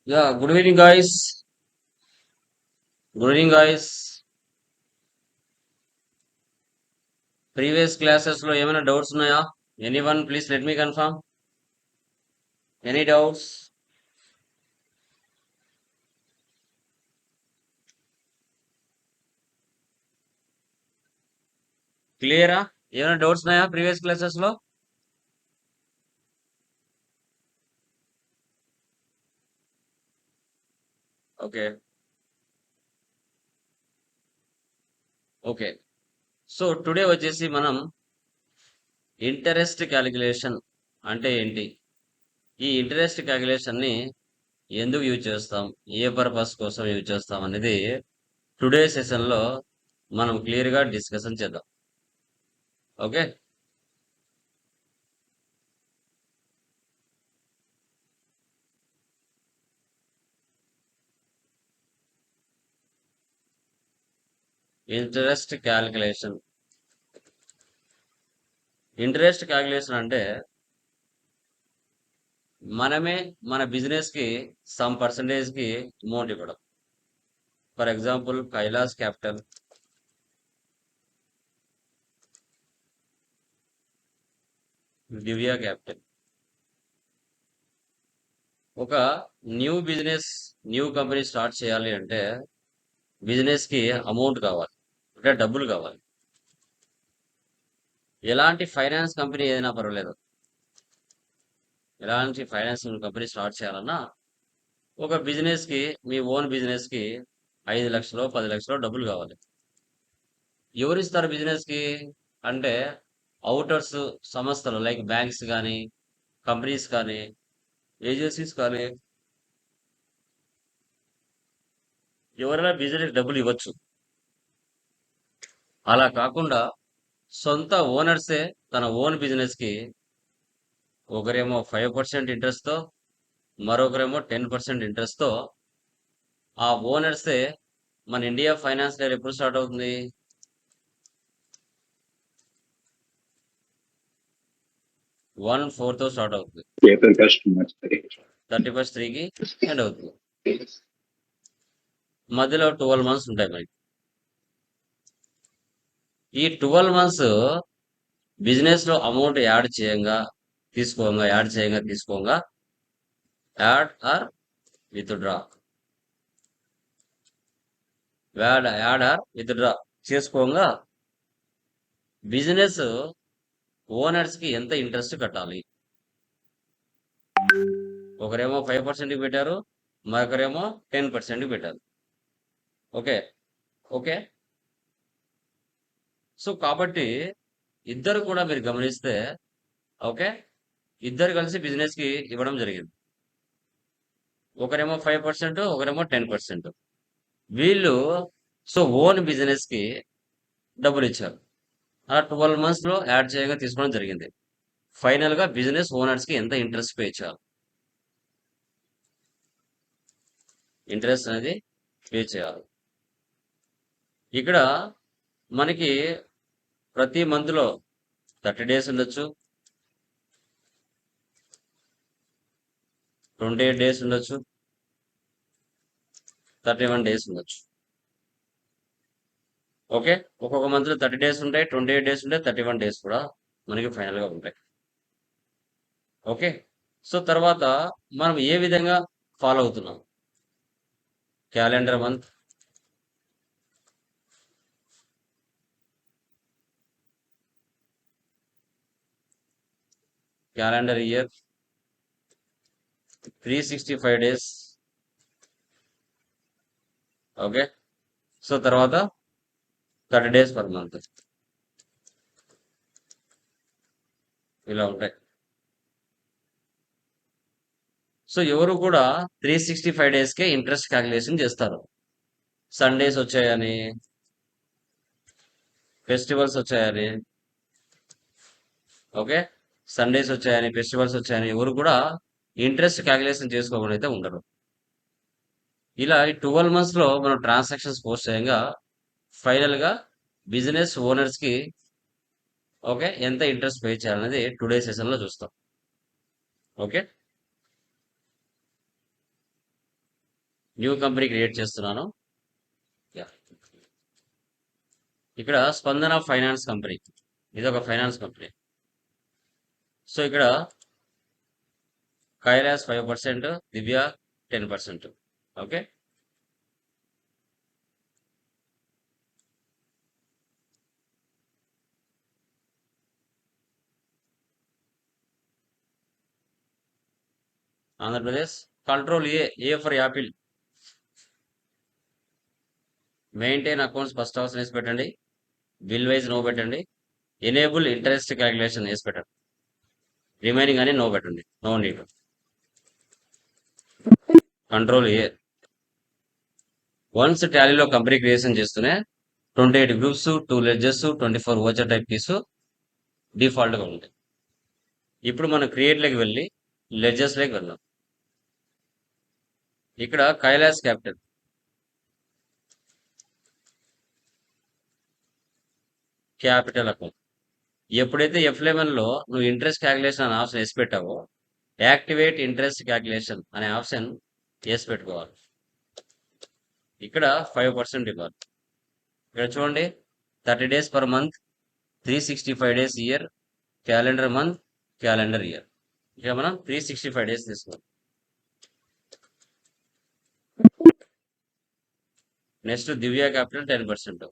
Yeah, good evening, guys. Good evening, guys. Previous classes లో ఏమైనా doubts ఉన్నాయా? Anyone, please let me confirm. Any doubts? క్లియరా? ఏమైనా doubts ఉన్నాయా ప్రీవియస్ క్లాసెస్ లో? Okay okay. సో టుడే వచ్చేసి మనం ఇంటరెస్ట్ క్యాలిక్యులేషన్ అంటే ఏంటి? ఈ ఇంటరెస్ట్ క్యాలిక్యులేషన్ ని ఎందుకు యూజ్ చేస్తాం? ఏ పర్పస్ కోసం యూజ్ చేస్తాం అనేది టుడే సెషన్ లో మనం క్లియర్ గా డిస్కషన్ చేద్దాం. Okay. Interest calculation. Interest calculation అంటే మనమే మన బిజినెస్ కి సమ్ పర్సంటేజ్ కి అమౌంట్ ఇవ్వడం. For example Kailas capital, Divya capital. ఒక న్యూ కంపెనీ స్టార్ట్ చేయాలి అంటే బిజినెస్ కి అమౌంట్ కావాలి, అంటే డబ్బులు కావాలి. ఎలాంటి ఫైనాన్స్ కంపెనీ ఏదైనా పర్వాలేదు, ఎలాంటి ఫైనాన్స్ కంపెనీ స్టార్ట్ చేయాలన్నా ఒక బిజినెస్ కి, మీ ఓన్ బిజినెస్ కి 5 లక్షలు 10 లక్షలు డబ్బులు కావాలి. ఎవరు ఇస్తారు బిజినెస్ కి అంటే అవుటర్స్, సంస్థలు లైక్ బ్యాంక్స్ కానీ, కంపెనీస్ కానీ, ఏజెన్సీస్ కానీ, ఎవరైనా బిజినెస్ డబ్బులు ఇవ్వచ్చు. అలా కాకుండా సొంత ఓనర్సే తన ఓన్ బిజినెస్ కి ఒకరేమో 5% ఇంట్రెస్ట్ తో, మరొకరేమో 10% ఇంట్రెస్ట్ తో, ఆ ఓనర్సే. మన ఇండియా ఫైనాన్స్ ఇయర్ ఎప్పుడు స్టార్ట్ అవుతుంది? 1/4 తో స్టార్ట్ అవుతుంది. ఏప్రిల్ 31st 3కి ఎండ్ అవుతుంది. మధ్యలో 12 మంత్స్ ఉంటాయి. మరి ఈ 12 మంత్స్ బిజినెస్ లో అమౌంట్ యాడ్ చేయంగా add or withdraw, add or withdraw చేసుకోగా బిజినెస్ ఓనర్స్ కి ఎంత ఇంట్రెస్ట్ కట్టాలి? ఒకరేమో 5% పెట్టారు, మరొకరేమో 10% పెట్టారు. Okay okay. సో కాబట్టి ఇద్దరు కూడా మీరు గమనిస్తే, ఓకే, ఇద్దరు కలిసి బిజినెస్ కి ఇవ్వడం జరిగింది. ఒకరేమో 5%, ఒకరేమో 10%. వీళ్ళు సో ఓన్ బిజినెస్ కి డబ్బులు ఇచ్చారు. అలా 12 మంత్స్ లో యాడ్ చేయగా తీసుకోవడం జరిగింది. ఫైనల్ గా బిజినెస్ ఓనర్స్ కి ఎంత ఇంట్రెస్ట్ పే చేయాలి? ఇంట్రెస్ట్ అనేది పే చేయాలి. ఇక్కడ మనకి ప్రతి మంత్ లో 30 డేస్ ఉండొచ్చు, 28 డేస్ ఉండొచ్చు, 31 డేస్ ఉండొచ్చు. ఓకే. ఒక్కొక్క మంత్ లో 30 డేస్ ఉంటాయి, 28 డేస్ ఉంటాయి, 31 డేస్ కూడా మనకి ఫైనల్ గా ఉంటాయి. ఓకే. సో తర్వాత మనం ఏ విధంగా ఫాలో అవుతున్నాం? Calendar month, calendar year, 365 days. Okay. So తర్వాత 30 డేస్ పర్ మంత్, ఇలా ఉంటాయి. సో ఎవరు కూడా 365 డేస్ కే ఇంట్రెస్ట్ క్యాలిక్యులేషన్ చేస్తారు. సండేస్ వచ్చాయని, ఫెస్టివల్స్ వచ్చాయని, ఓకే, సండేస్ వచ్చాయని, ఫెస్టివల్స్ వచ్చాయని ఎవరు కూడా ఇంట్రెస్ట్ క్యాలిక్యులేషన్ చేసుకోకుండా అయితే ఉండరు. ఇలా ఈ 12 మంత్స్ లో మనం ట్రాన్సాక్షన్స్ పోస్ట్ చేయంగా ఫైనల్ గా బిజినెస్ ఓనర్స్ కి ఓకే ఎంత ఇంట్రెస్ట్ పే చేయాలనేది టుడే సెషన్ లో చూస్తాం. ఓకే. న్యూ కంపెనీ క్రియేట్ చేస్తున్నాను. ఇక్కడ స్పందన ఫైనాన్స్ కంపెనీ, ఇది ఒక ఫైనాన్స్ కంపెనీ. సో ఇక్కడ Kailash 5%, Divya 10%. Okay, Andhra Pradesh. Control A for apple. Maintain accounts first option వేసి పెట్టండి. బిల్ వైజ్ నో పెట్టండి. ఎనేబుల్ ఇంట్రెస్ట్ క్యాలిక్యులేషన్ వేసి పెట్టండి. రిమైనింగ్ అని నో పెట్టండి, no need. Control A. Once టాలీలో కంపెనీ క్రియేషన్ చేస్తూనే 28 గ్రూప్స్, 2 లెడ్జెస్, 24 ఓచర్ టైప్ కీస్ డిఫాల్ట్గా ఉంటాయి. ఇప్పుడు మనం క్రియేట్లోకి వెళ్ళి లెడ్జెస్లోకి వెళ్దాం. ఇక్కడ కైలాస్ క్యాపిటల్, క్యాపిటల్ అకౌంట్. ఎప్పుడైతే F11లో నువ్వు ఇంట్రెస్ట్ క్యాలిక్యులేషన్ అనే ఆప్షన్ వేసి పెట్టావో, యాక్టివేట్ ఇంట్రెస్ట్ క్యాలిక్యులేషన్ అనే ఆప్షన్ వేసి పెట్టుకోవాలి. ఇక్కడ 5% ఇవ్వాలి. ఇక్కడ చూడండి, 30 days per month, 365 days year, calendar month, calendar year. ఇక మనం 365 days తీసుకోవాలి. నెక్స్ట్ దివ్య క్యాపిటల్ 10%.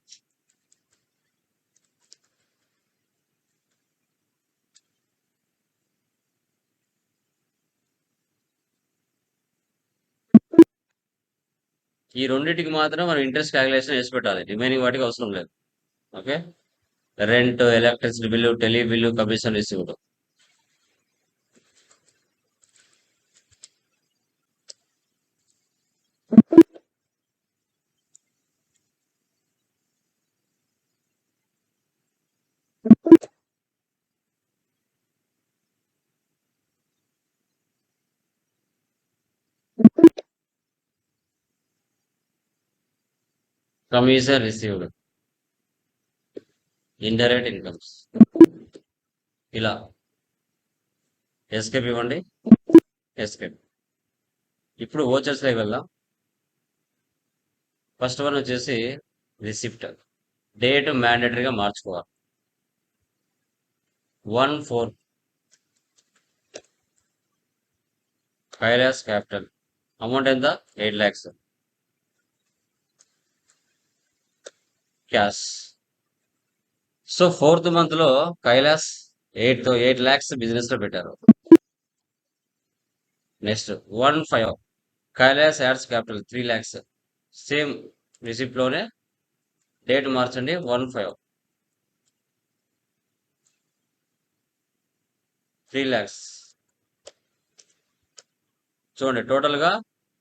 ఈ రెండింటికి మాత్రం మనం ఇంట్రెస్ట్ క్యాలిక్యులేషన్ వేసి పెట్టాలి, రిమైనింగ్ వాటికి అవసరం లేదు. Okay, rent, electricity bill, tele bill, commission received. Commission received, indirect incomes. ఇలా ఎస్కేప్ ఇవ్వండి, ఎస్కేప్. ఇప్పుడు ఓచర్స్లోకి వెళ్దాం. ఫస్ట్ వన్ వచ్చేసి రిసిప్ట్. డేట్ మ్యాండేటరీగా మార్చుకోవాలి. 1/4 కైలాస్ క్యాపిటల్. అమౌంట్ ఎంత? 8 lakhs cash. So 4th month లో కైలాస్ 8 lakhs బిజినెస్ లో పెట్టారు. Next 1/5 Kailas adds capital 3 lakhs. Same receipt లోనే డేట్ మార్చండి, 1/5 3 lakhs. చూడండి, టోటల్ గా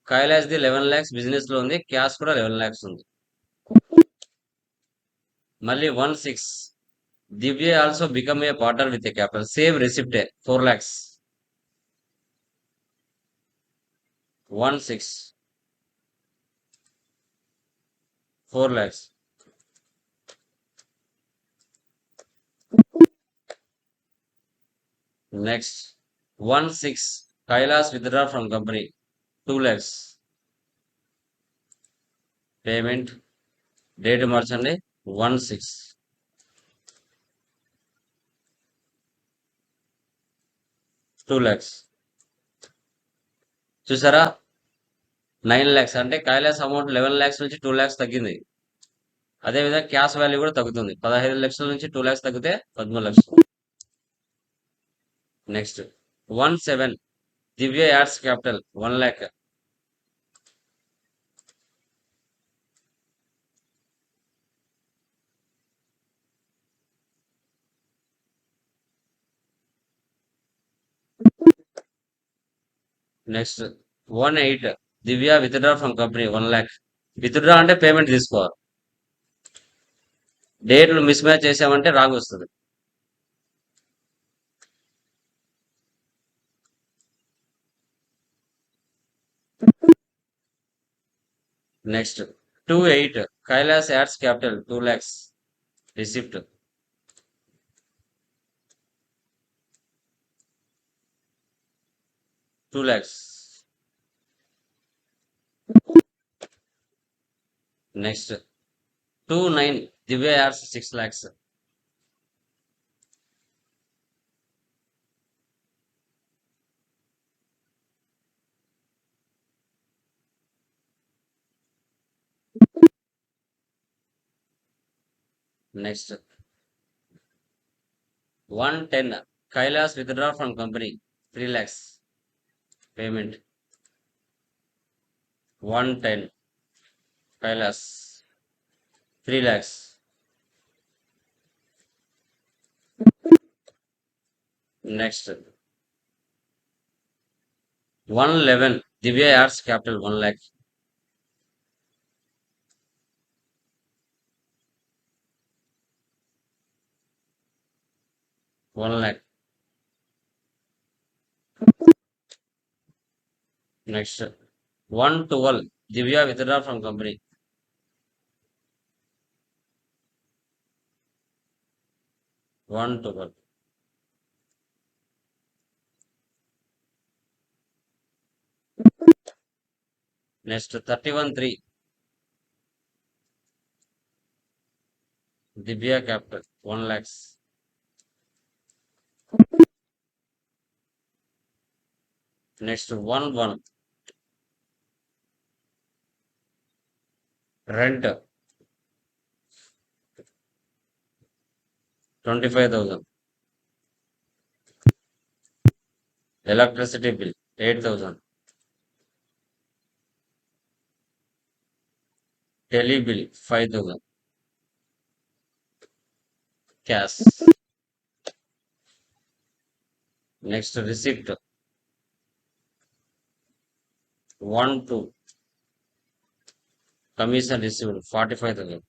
కైలాస్ ది 11 lakhs బిజినెస్ లో ఉంది, క్యాష్ కూడా 11 lakhs ఉంది. మళ్ళీ 1/6 Divya also become a partner with a capital, same రిసిప్టే 4 lakhs. 1/6 4 lakhs. Next 1/6 Kailash withdraw from company 2 lakhs. Payment date మార్చండి, 1/6 2 lakhs. చూసారా, 9 lakhs. అంటే కైలాస్ అమౌంట్ 11 lakhs నుంచి 2 lakhs తగ్గింది. అదేవిధంగా క్యాష్ వాల్యూ కూడా తగ్గుతుంది. 15 లక్షల నుంచి 2 lakhs తగ్గితే 13 లక్షలు. Next 1/7 Divya adds capital 1 lakh. Next 1/8 Divya withdraw from company 1 lakh. Withdraw అంటే పేమెంట్ తీసుకోవాలి. డేట్లు మిస్ మ్యాచ్ చేసామంటే రాంగ్ వస్తుంది. Next 2/8 Kailas adds capital 2 lakhs. Receipt. $2 lakhs. Next 2-9 Divya adds 6 lakhs. Next 110 Kailas withdraw from company 3 lakhs payment. 110 Kailas 3 lakhs. Next 111 Divya adds capital 1 lakh. Next 112 Divya withdraw from company 112. Next 31-3 Divya capital 1 lakhs. Next 1-1 rent 25,000. Electricity bill 8,000. Tele bill 5,000. Cash. Next receipt 1-2 commission received 45,000.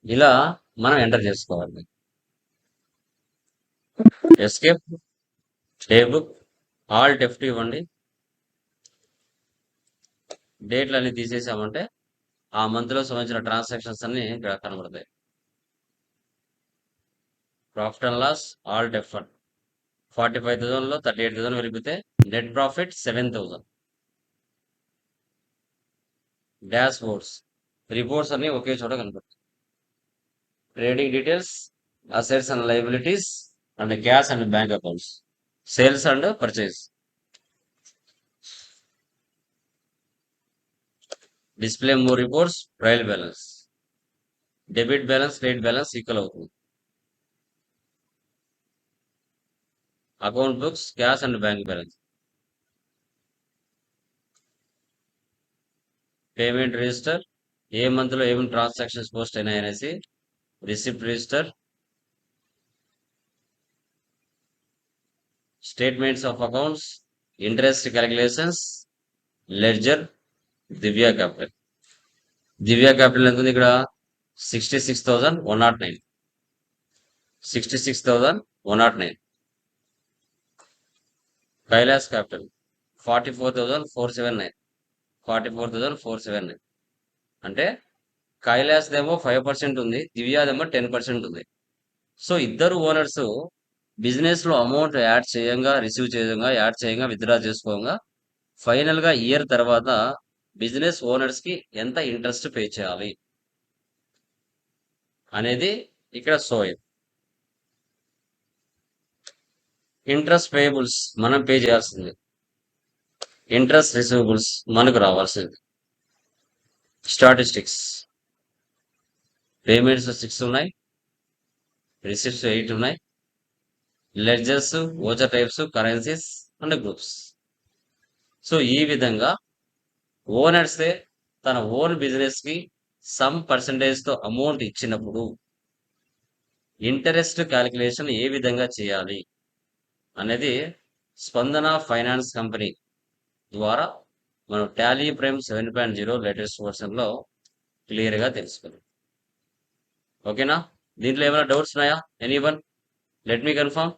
ఇలా మనం enter చేసుకోవాలి. Escape table all F2 ఇవ్వండి. డేట్లు అన్ని తీసేసామంటే ఆ month లో సంబంధించిన transactions అన్ని ఇక్కడ కనబడతాయి. Profit and loss all F1 45,000 లో 38,000 వెళ్ళిపోతే net profit 7,000. Dashboards reports అన్ని ఒకే చోట కనబడతాయి. Trading details assets and liabilities and cash and bank accounts sales and purchase. Display more reports trial balance debit balance credit balance equal అవుతుంది. Account books cash and bank balance. Payment register ఏ month లో ఏమేమి transactions post అయినాయి అనేసి. Receipt register. Statements of accounts interest calculations ledger. Divya capital ఎంత ఉంది ఇక్కడ 66,109. 66,109. Kailash capital 44,479. 44,479 అంటే కైలాస్ దేమో 5% ఉంది, దివ్యాదేమో 10% ఉంది. సో ఇద్దరు ఓనర్స్ బిజినెస్ లో అమౌంట్ యాడ్ చేయంగా రిసీవ్ చేయంగా యాడ్ చేయంగా విత్డ్రా చేసుకోగా ఫైనల్ గా ఇయర్ తర్వాత బిజినెస్ ఓనర్స్ కి ఎంత ఇంట్రెస్ట్ పే చేయాలి అనేది ఇక్కడ సోయ్. ఇంట్రెస్ట్ పేయబుల్స్ మనం పే చేయాల్సింది. ఇంట్రెస్ట్ రిసీవబుల్స్ మనకు రావాల్సింది. స్టాటిస్టిక్స్ పేమెంట్స్ 6 ఉన్నాయి, రిసిప్ట్స్ 8 ఉన్నాయి, ledgers voucher types currencies and groups. So ఈ విధంగా ఓనర్సే తన ఓన్ బిజినెస్ కి సమ్ పర్సంటేజ్ తో అమౌంట్ ఇచ్చినప్పుడు ఇంట్రెస్ట్ క్యాలిక్యులేషన్ ఏ విధంగా చేయాలి అనేది స్పందన ఫైనాన్స్ కంపెనీ ద్వారా మనం టాలీ ప్రైమ్ 7.0 లేటెస్ట్ వర్షన్ లో క్లియర్ గా తెలుసుకుందాం. ఓకేనా? దీంట్లో ఏమైనా డౌట్స్ ఉన్నాయా? Anyone? Let me confirm.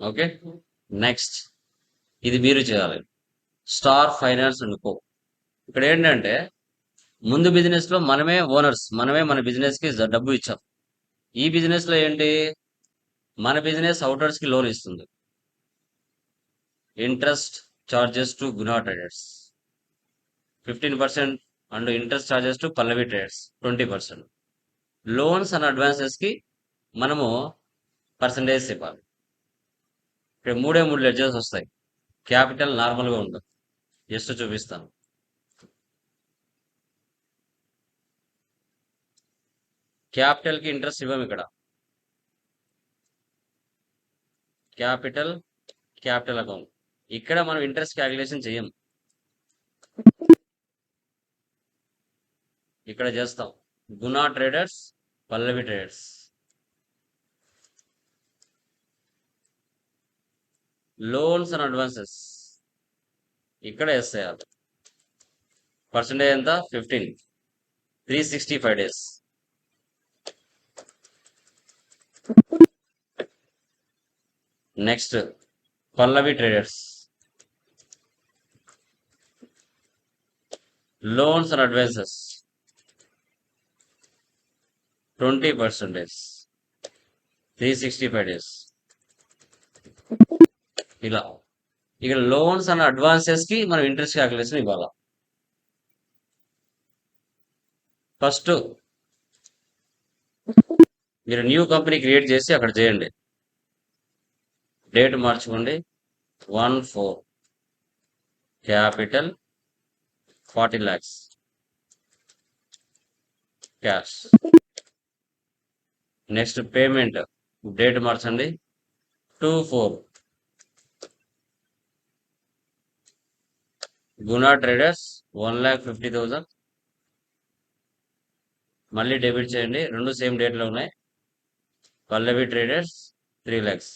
Okay, next ఇది మీరు చేయాలి. Star finance and co. ఇక్కడ ఏంటంటే ముందు బిజినెస్ లో మనమే ఓనర్స్, మనమే మన బిజినెస్ కి డబ్బు ఇచ్చాం. ఈ బిజినెస్ లో ఏంటి, మన బిజినెస్ అవుటర్స్ కి లోన్ ఇస్తుంది. Interest charges to Guna traders 15% and interest charges to Pallavi traders 20%. Loans and advances కి మనము పర్సంటేజ్ ఇవ్వాలి. ఇక్కడ మూడు లెడ్జర్స్ వస్తాయి. క్యాపిటల్ నార్మల్గా ఉండదు. జస్ట్ చూపిస్తాను. క్యాపిటల్ కి ఇంట్రెస్ట్ ఇవ్వం ఇక్కడ. Capital account. ఇక్కడ మనం ఇంట్రెస్ట్ క్యాలిక్యులేషన్ చేయం. ఇక్కడ చేస్తాం. Guna traders, Pallavi traders. Loans and advances ఇక్కడ వేసేయాలి. పర్సంటేజ్ ఎంత? 15. 365 days. Next Pallavi traders. Loans and advances 20%. 365 days. ఇలా ఇక లోన్స్ అండ్ అడ్వాన్సెస్ కి మనం ఇంట్రెస్ట్ క్యాలిక్యులేషన్ ఇవ్వాలి. ఫస్ట్ మీరు న్యూ కంపెనీ క్రియేట్ చేసి అక్కడ చేయండి. డేట్ మార్చుకోండి. 1/4. Capital 40 lakhs. Cash. Next payment date మార్చండి. 2/4. గునా ట్రేడర్స్ 1,50,000. మళ్ళీ డెబిట్ చేయండి. రెండు సేమ్ డేట్లో ఉన్నాయి. పల్లవి ట్రేడర్స్ 3 lakhs.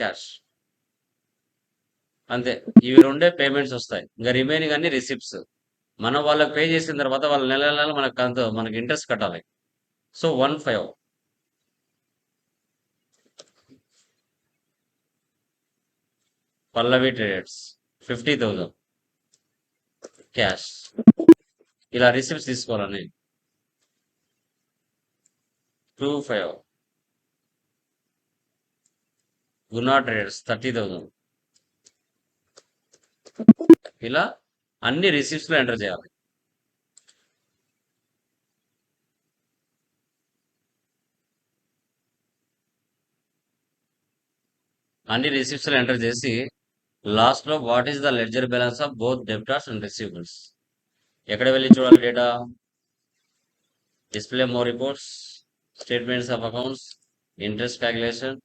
క్యాష్. అంతే. ఇవి రెండే పేమెంట్స్ వస్తాయి. ఇంకా రిమైనింగ్ అన్ని రిసిప్ట్స్. మనం వాళ్ళకి పే చేసిన తర్వాత వాళ్ళ నెల నెల మనకి ఇంట్రెస్ట్ కట్టాలి. సో 1/5. పల్లవి ట్రేడర్స్ 50,000. క్యాష్. ఇలా రిసిప్ట్స్ తీసుకోవాలని. 2/5. గునా ట్రేడర్స్ 30,000. ఇలా అన్ని రిసిప్ట్స్ లో ఎంటర్ చేయాలి. అన్ని రిసిప్ట్స్ లో ఎంటర్ చేసి లాస్ట్ లో what is the ledger balance of both debtors and receivables. ఎక్కడ వెళ్ళి చూడాలి data? Display more reports, statements of accounts, interest calculation,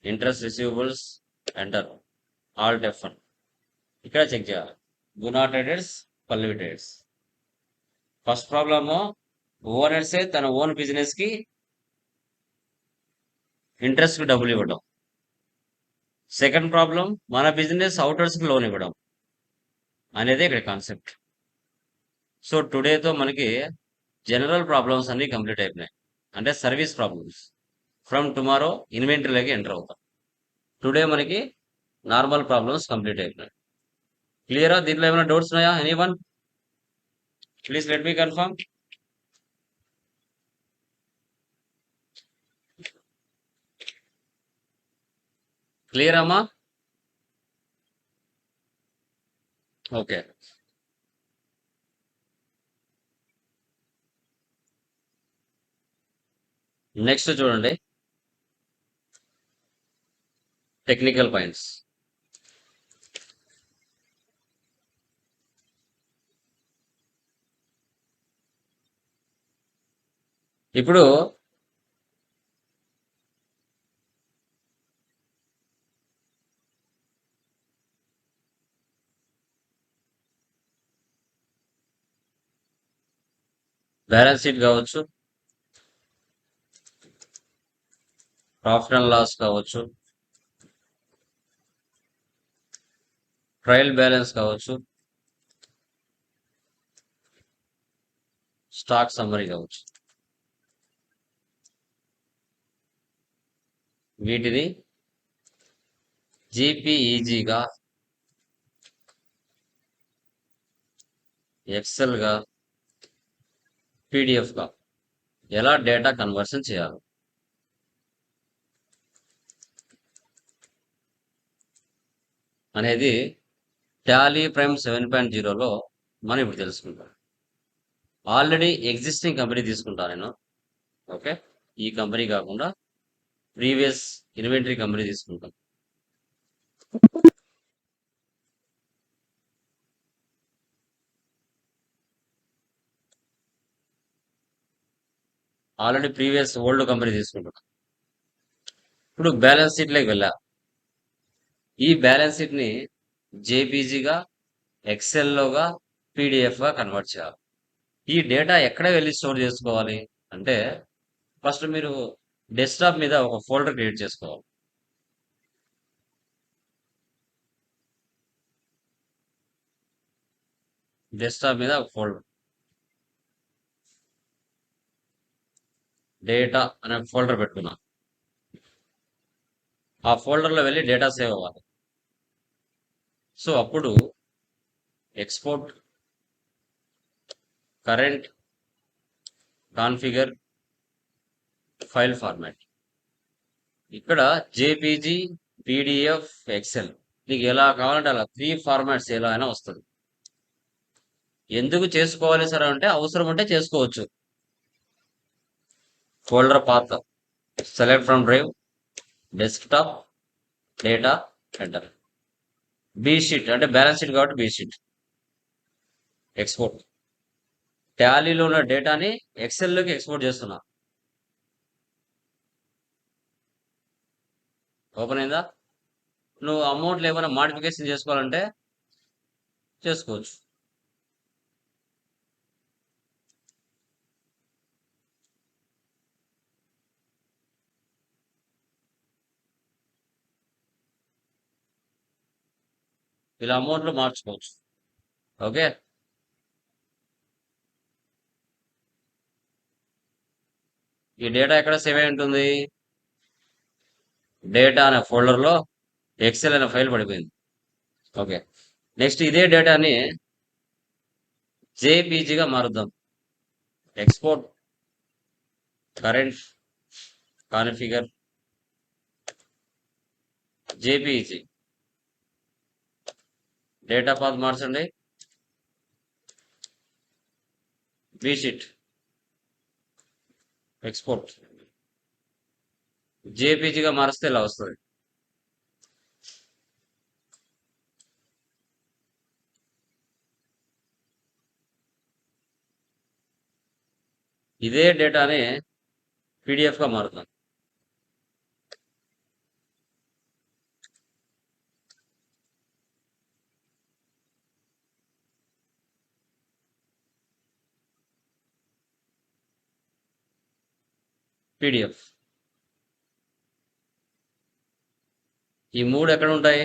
interest receivables, enter alt F1. ఇక్కడ చెక్ చేయాలి. Guna traders, Pallavi traders. First problem ఓనర్సే తన own business కి interest కి డబ్బులు ఇవ్వడం. సెకండ్ ప్రాబ్లం మన బిజినెస్ అవుటర్స్ కి లోన్ ఇవ్వడం అనేది ఇక్కడ కాన్సెప్ట్. సో టుడేతో మనకి జనరల్ ప్రాబ్లమ్స్ అన్ని కంప్లీట్ అయిపోయినాయి. అంటే సర్వీస్ ప్రాబ్లమ్స్. ఫ్రమ్ టుమారో ఇన్వెంటరీలోకి ఎంటర్ అవుతాం. టుడే మనకి నార్మల్ ప్రాబ్లమ్స్ కంప్లీట్ అయిపోయినాయి. క్లియరా? దీంట్లో ఏమైనా డౌట్స్ ఉన్నాయా? Anyone? Please let me confirm. Clear అమ్మా? ఓకే. నెక్స్ట్ చూడండి, టెక్నికల్ పాయింట్స్. ఇప్పుడు బ్యాలెన్స్ షీట్ కావచ్చు, ప్రాఫిట్ అండ్ లాస్ కావచ్చు, ట్రయల్ బ్యాలెన్స్ కావచ్చు, స్టాక్ సమ్మరీ కావచ్చు. వీటిని జీపీఈజీగా, ఎక్సెల్గా, పీడిఎఫ్గా ఎలా డేటా కన్వర్షన్ చేయాలి. అనేది టాలీ ప్రైమ్ 7.0లో మనం ఇప్పుడు తెలుసుకుంటాం. ఆల్రెడీ ఎగ్జిస్టింగ్ కంపెనీ తీసుకుంటా నేను. ఓకే, ఈ కంపెనీ కాకుండా ప్రీవియస్ ఇన్వెంటరీ కంపెనీ తీసుకుంటాం. ఆల్రెడీ ప్రీవియస్ ఓల్డ్ కంపెనీ తీసుకుంటాం. ఇప్పుడు బ్యాలెన్స్ షీట్లోకి వెళ్ళా. ఈ బ్యాలెన్స్ షీట్ ని జేపీజీగా, ఎక్సెల్లోగా, పీడిఎఫ్గా కన్వర్ట్ చేయాలి. ఈ డేటా ఎక్కడ వెళ్ళి స్టోర్ చేసుకోవాలి అంటే ఫస్ట్ మీరు డెస్క్టాప్ మీద ఒక ఫోల్డర్ క్రియేట్ చేసుకోవాలి. డెస్క్టాప్ మీద ఒక ఫోల్డర్, డేటా అనే ఫోల్డర్ పెట్టుకున్నా. ఆ ఫోల్డర్లో వెళ్ళి డేటా సేవ్ అవ్వాలి. సో అప్పుడు export, current, configure, file format. ఇక్కడ జేపీజీ, పీడిఎఫ్, ఎక్సెల్ నీకు ఎలా కావాలంటే అలా 3 ఫార్మాట్స్ ఎలా అయినా వస్తుంది. ఎందుకు చేసుకోవాలి సార్ అంటే అవసరం ఉంటే చేసుకోవచ్చు. Folder path, select from drive, desktop, data, enter. B sheet అంటే బ్యాలెన్స్ షీట్ కాబట్టి బి షీట్. ఎక్స్పోర్ట్, టాలీలో ఉన్న డేటాని ఎక్సెల్లోకి ఎక్స్పోర్ట్ చేస్తున్నా. ఓపెన్ అయిందా? నువ్వు అమౌంట్లో ఏమైనా మాడిఫికేషన్ చేసుకోవాలంటే చేసుకోవచ్చు. ఇలా అమౌంట్లో మార్చుకోవచ్చు. ఓకే, ఈ డేటా ఎక్కడ సేవ్ అయి ఉంటుంది? డేటా అనే ఫోల్డర్లో ఎక్సెల్ అనే ఫైల్ పడిపోయింది. ఓకే, నెక్స్ట్ ఇదే డేటాని జేపీజీగా మారుద్దాం. Export, current, configure, JPG. Data path మార్చండి. బి షీట్, ఎక్స్పోర్ట్, జేపీజీగా మారిస్తే ఇలా వస్తుంది. ఇదే డేటాని పీడిఎఫ్గా మారుతాం. పీడిఎఫ్. ఈ 3 ఎక్కడ ఉంటాయి?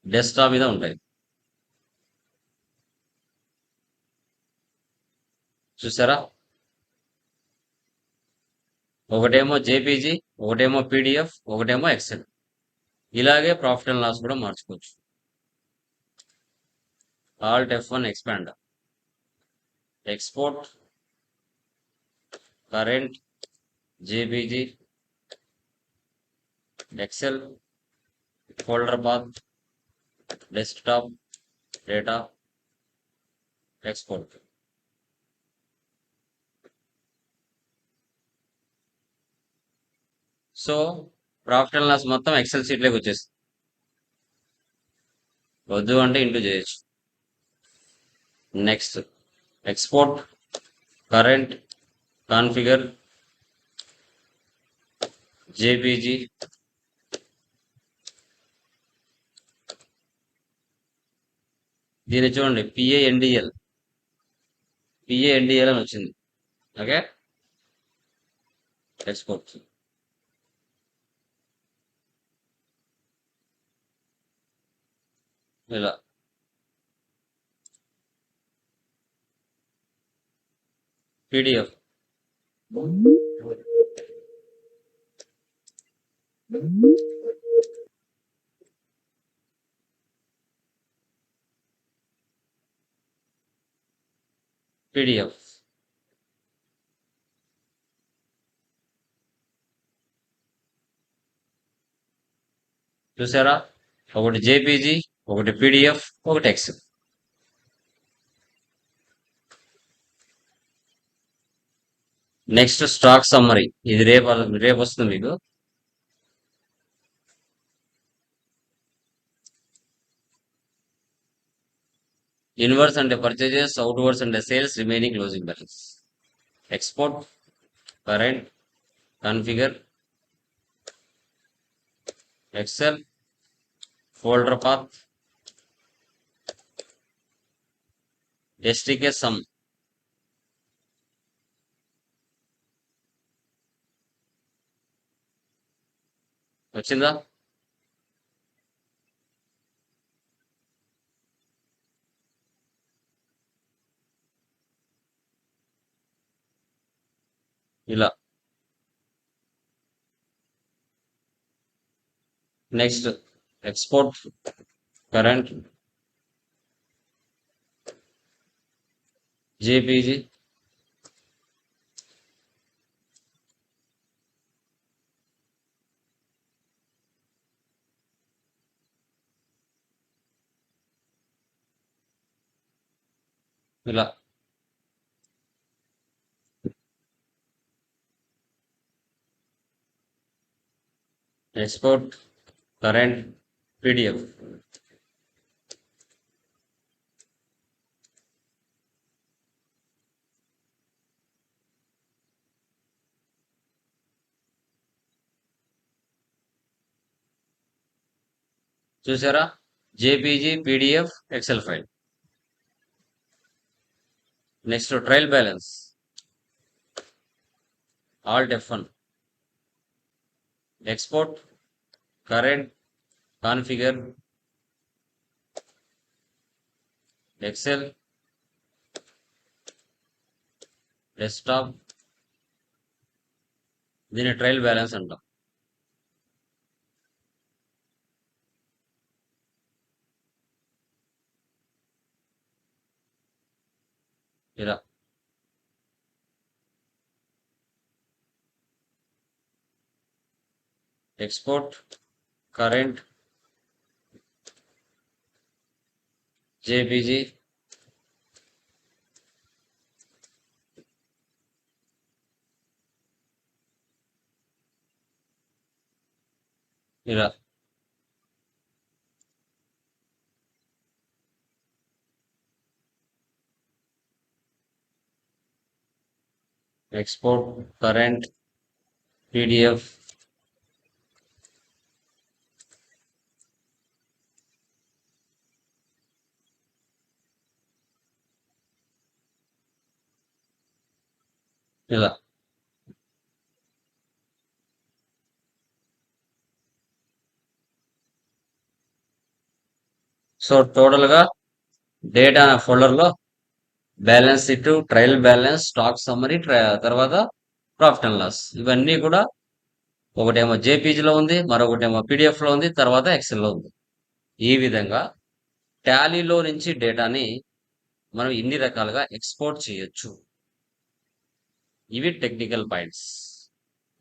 డెస్క్టాప్ మీద ఉంటాయి. చూసారా? ఒకటేమో జేపీజీ, ఒకటేమో పీడిఎఫ్, ఒకటేమో ఎక్సెల్. ఇలాగే ప్రాఫిట్ అండ్ లాస్ కూడా మార్చుకోవచ్చు. Alt F1 expand, export, current, JPG, excel, folder path, desktop, data, export. So profit and loss మొత్తం ఎక్సెల్ షీట్లోకి వచ్చేస్తుంది. వద్దు అంటే ఇంటూ చేయొచ్చు. Next export, current, configure, JPG, దీన్ని చూడండి పిఏఎన్డిఎల్ అని వచ్చింది. Okay, export. ఇలా పీడిఎఫ్, పీడిఎఫ్. చూసారా? ఒకటి జేపీజీ, ఒకటి పీడిఎఫ్, ఒకటి ఎక్సెల్. నెక్స్ట్ స్టాక్ సమ్మరీ, ఇది రేపు వస్తుంది మీకు. ఇన్వర్స్ అంటే పర్చేజెస్, అవుట్వర్స్ అంటే sales, remaining closing balance. Export, current, configure, Excel, folder path, STK sum. వచ్చిందా? ఇలా. నెక్స్ట్ ఎక్స్పోర్ట్, కరెంట్, జేపీజీ, ఇలా. Export, current, PDF. చూసారా? JPG, PDF, Excel file. Next trial balance, alt F1. Export, current, configure, Excel, desktop. దీని trial balance అంటాం. ఇలా. Export, current, JPG, ఇలా. Export, current, PDF, ఇలా. So total గా data folder లో balance sheet, trial balance, stock summary, తర్వాత profit and loss, ఇవన్నీ కూడా ఒకటేమో జేపీజీలో ఉంది, మరొకటేమో పీడిఎఫ్ లో ఉంది, తర్వాత ఎక్సెల్ లో ఉంది. ఈ విధంగా టాలీలో నుంచి డేటాని మనం ఇన్ని రకాలుగా ఎక్స్పోర్ట్ చేయొచ్చు. ఇవి టెక్నికల్ పాయింట్స్.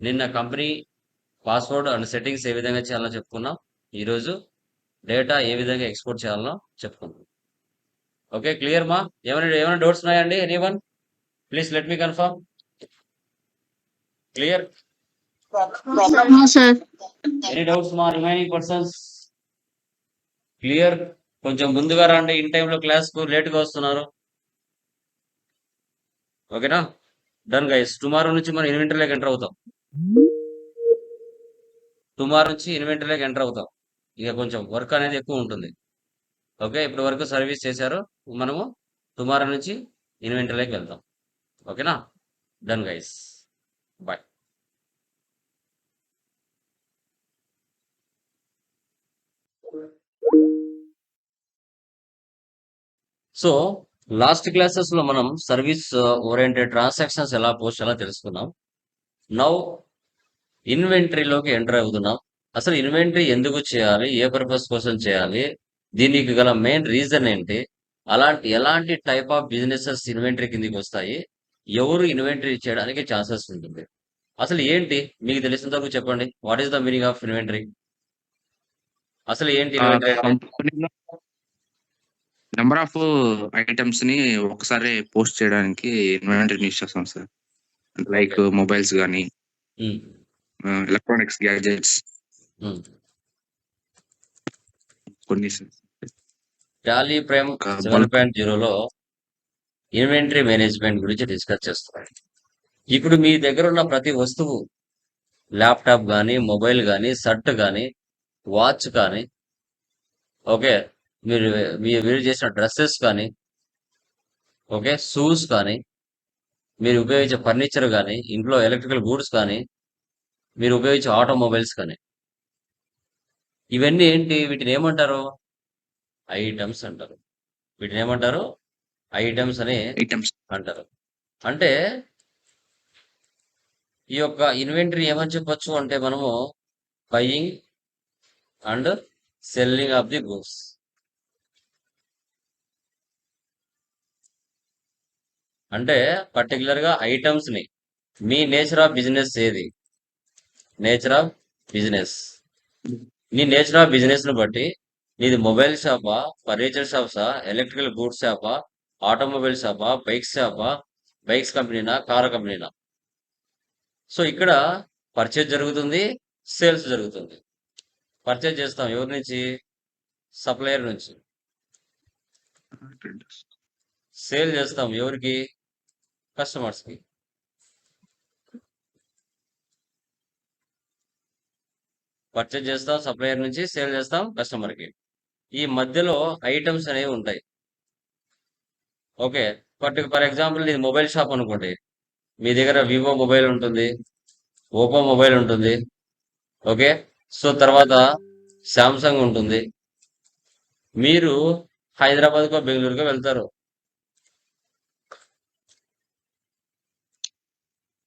నిన్న కంపెనీ పాస్వర్డ్ అండ్ సెట్టింగ్స్ ఏ విధంగా చేయాలో చెప్పుకున్నాం. ఈరోజు డేటా ఏ విధంగా ఎక్స్పోర్ట్ చేయాలో చెప్పుకున్నాం. ఓకే, క్లియర్ మా? ఏమైనా డౌట్స్ ఉన్నాయండి? Anyone? Please let me confirm. Clear? Any doubts మా రిమైనింగ్ పర్సన్స్? క్లియర్? కొంచెం ముందుగా రండి, ఇన్ టైంలో క్లాస్ కు లేట్గా వస్తున్నారు. ఓకేనా? Done guys. టుమారో నుంచి మనం ఇన్వెంటరీలోకి ఎంటర్ అవుతాం. ఇక కొంచెం వర్క్ అనేది ఎక్కువ ఉంటుంది. ఓకే, ఇప్పటి వరకు సర్వీస్ చేశారు. మనము టుమారో నుంచి ఇన్వెంటరీలోకి వెళ్తాం. ఓకేనా? Done guys. Bye. So last classes లో మనం సర్వీస్ ఓరియంటెడ్ ట్రాన్సాక్షన్స్ ఎలా పోస్ట్ చేయాలో తెలుసుకున్నాం. నౌ ఇన్వెంటరీలోకి ఎంటర్ అవుతున్నాం. అసలు ఇన్వెంటరీ ఎందుకు చేయాలి, ఏ పర్పస్ కోసం చేయాలి, దీనికి గల మెయిన్ రీజన్ ఏంటి, ఎలాంటి టైప్ ఆఫ్ బిజినెసెస్ ఇన్వెంటరీ కిందికి వస్తాయి, ఎవరు ఇన్వెంటరీ చేయడానికి ఛాన్సెస్ ఉంటుంది, అసలు ఏంటి మీకు తెలిసినంత వరకు చెప్పండి. What is the meaning of inventory? అసలు ఏంటి ఇన్వెంటరీ అంటే? కంపెనీలో నెంబర్ ఆఫ్ ఐటమ్స్ ని ఒకసారి పోస్ట్ చేయడానికి ఇన్వెంటరీని యూస్ చేస్తాం సార్. Like okay. మొబైల్స్ గానీ, హ్మ్. ఎలక్ట్రానిక్స్ గ్యాడ్జెట్స్ హ్మ్. కొన్ని సార్. టాలీ ప్రైమ్ ఒక బల్క్ 7.0లో ఇన్వెంటరీ మేనేజ్మెంట్ గురించి డిస్కస్ చేస్తున్నాం. ఇప్పుడు మీ దగ్గర ఉన్న ప్రతి వస్తువు, ల్యాప్టాప్ కానీ, మొబైల్ కానీ, షర్ట్ కానీ, వాచ్ కానీ, ఓకే, మీరు మీరు చేసిన డ్రెస్సెస్ కానీ, ఓకే, షూస్ కానీ, మీరు ఉపయోగించే ఫర్నిచర్ కానీ, ఇంట్లో ఎలక్ట్రికల్ గూడ్స్ కానీ, మీరు ఉపయోగించే ఆటోమొబైల్స్ కానీ, ఇవన్నీ ఏంటి? వీటిని ఏమంటారు? ఐటమ్స్ అంటారు. వీటిని ఏమంటారు? ఐటమ్స్ అని ఐటమ్స్. అంటారు. అంటే ఈ యొక్క ఇన్వెంటరీ ఏమని చెప్పొచ్చు అంటే మనము buying and selling of the goods. అంటే పర్టికులర్ గా ఐటమ్స్ ని, మీ నేచర్ ఆఫ్ బిజినెస్ ఏది? నేచర్ ఆఫ్ బిజినెస్, నీ నేచర్ ఆఫ్ బిజినెస్ ను బట్టి నీది మొబైల్ షాపా, ఫర్నిచర్ షాప్సా, ఎలక్ట్రికల్ గూడ్స్ షాపా, ఆటోమొబైల్ షాపా, బైక్స్ షాపా, బైక్స్ కంపెనీనా, కార్ కంపెనీనా? సో ఇక్కడ పర్చేజ్ జరుగుతుంది, సేల్స్ జరుగుతుంది. పర్చేజ్ చేస్తాం ఎవరి నుంచి? సప్లయర్ నుంచి. సేల్ చేస్తాం ఎవరికి? కస్టమర్స్ కి. పర్చేజ్ చేస్తాం సప్లయర్ నుంచి, సేల్ చేస్తాం కస్టమర్ కి. ఈ మధ్యలో ఐటమ్స్ అనేవి ఉంటాయి. ఓకే, ఫర్ ఎగ్జాంపుల్ ఇది మొబైల్ షాప్ అనుకోండి. మీ దగ్గర వివో మొబైల్ ఉంటుంది, ఓపో మొబైల్ ఉంటుంది, ఓకే, సో తర్వాత శాంసంగ్ ఉంటుంది. మీరు హైదరాబాద్కో బెంగళూరుకో వెళ్తారు.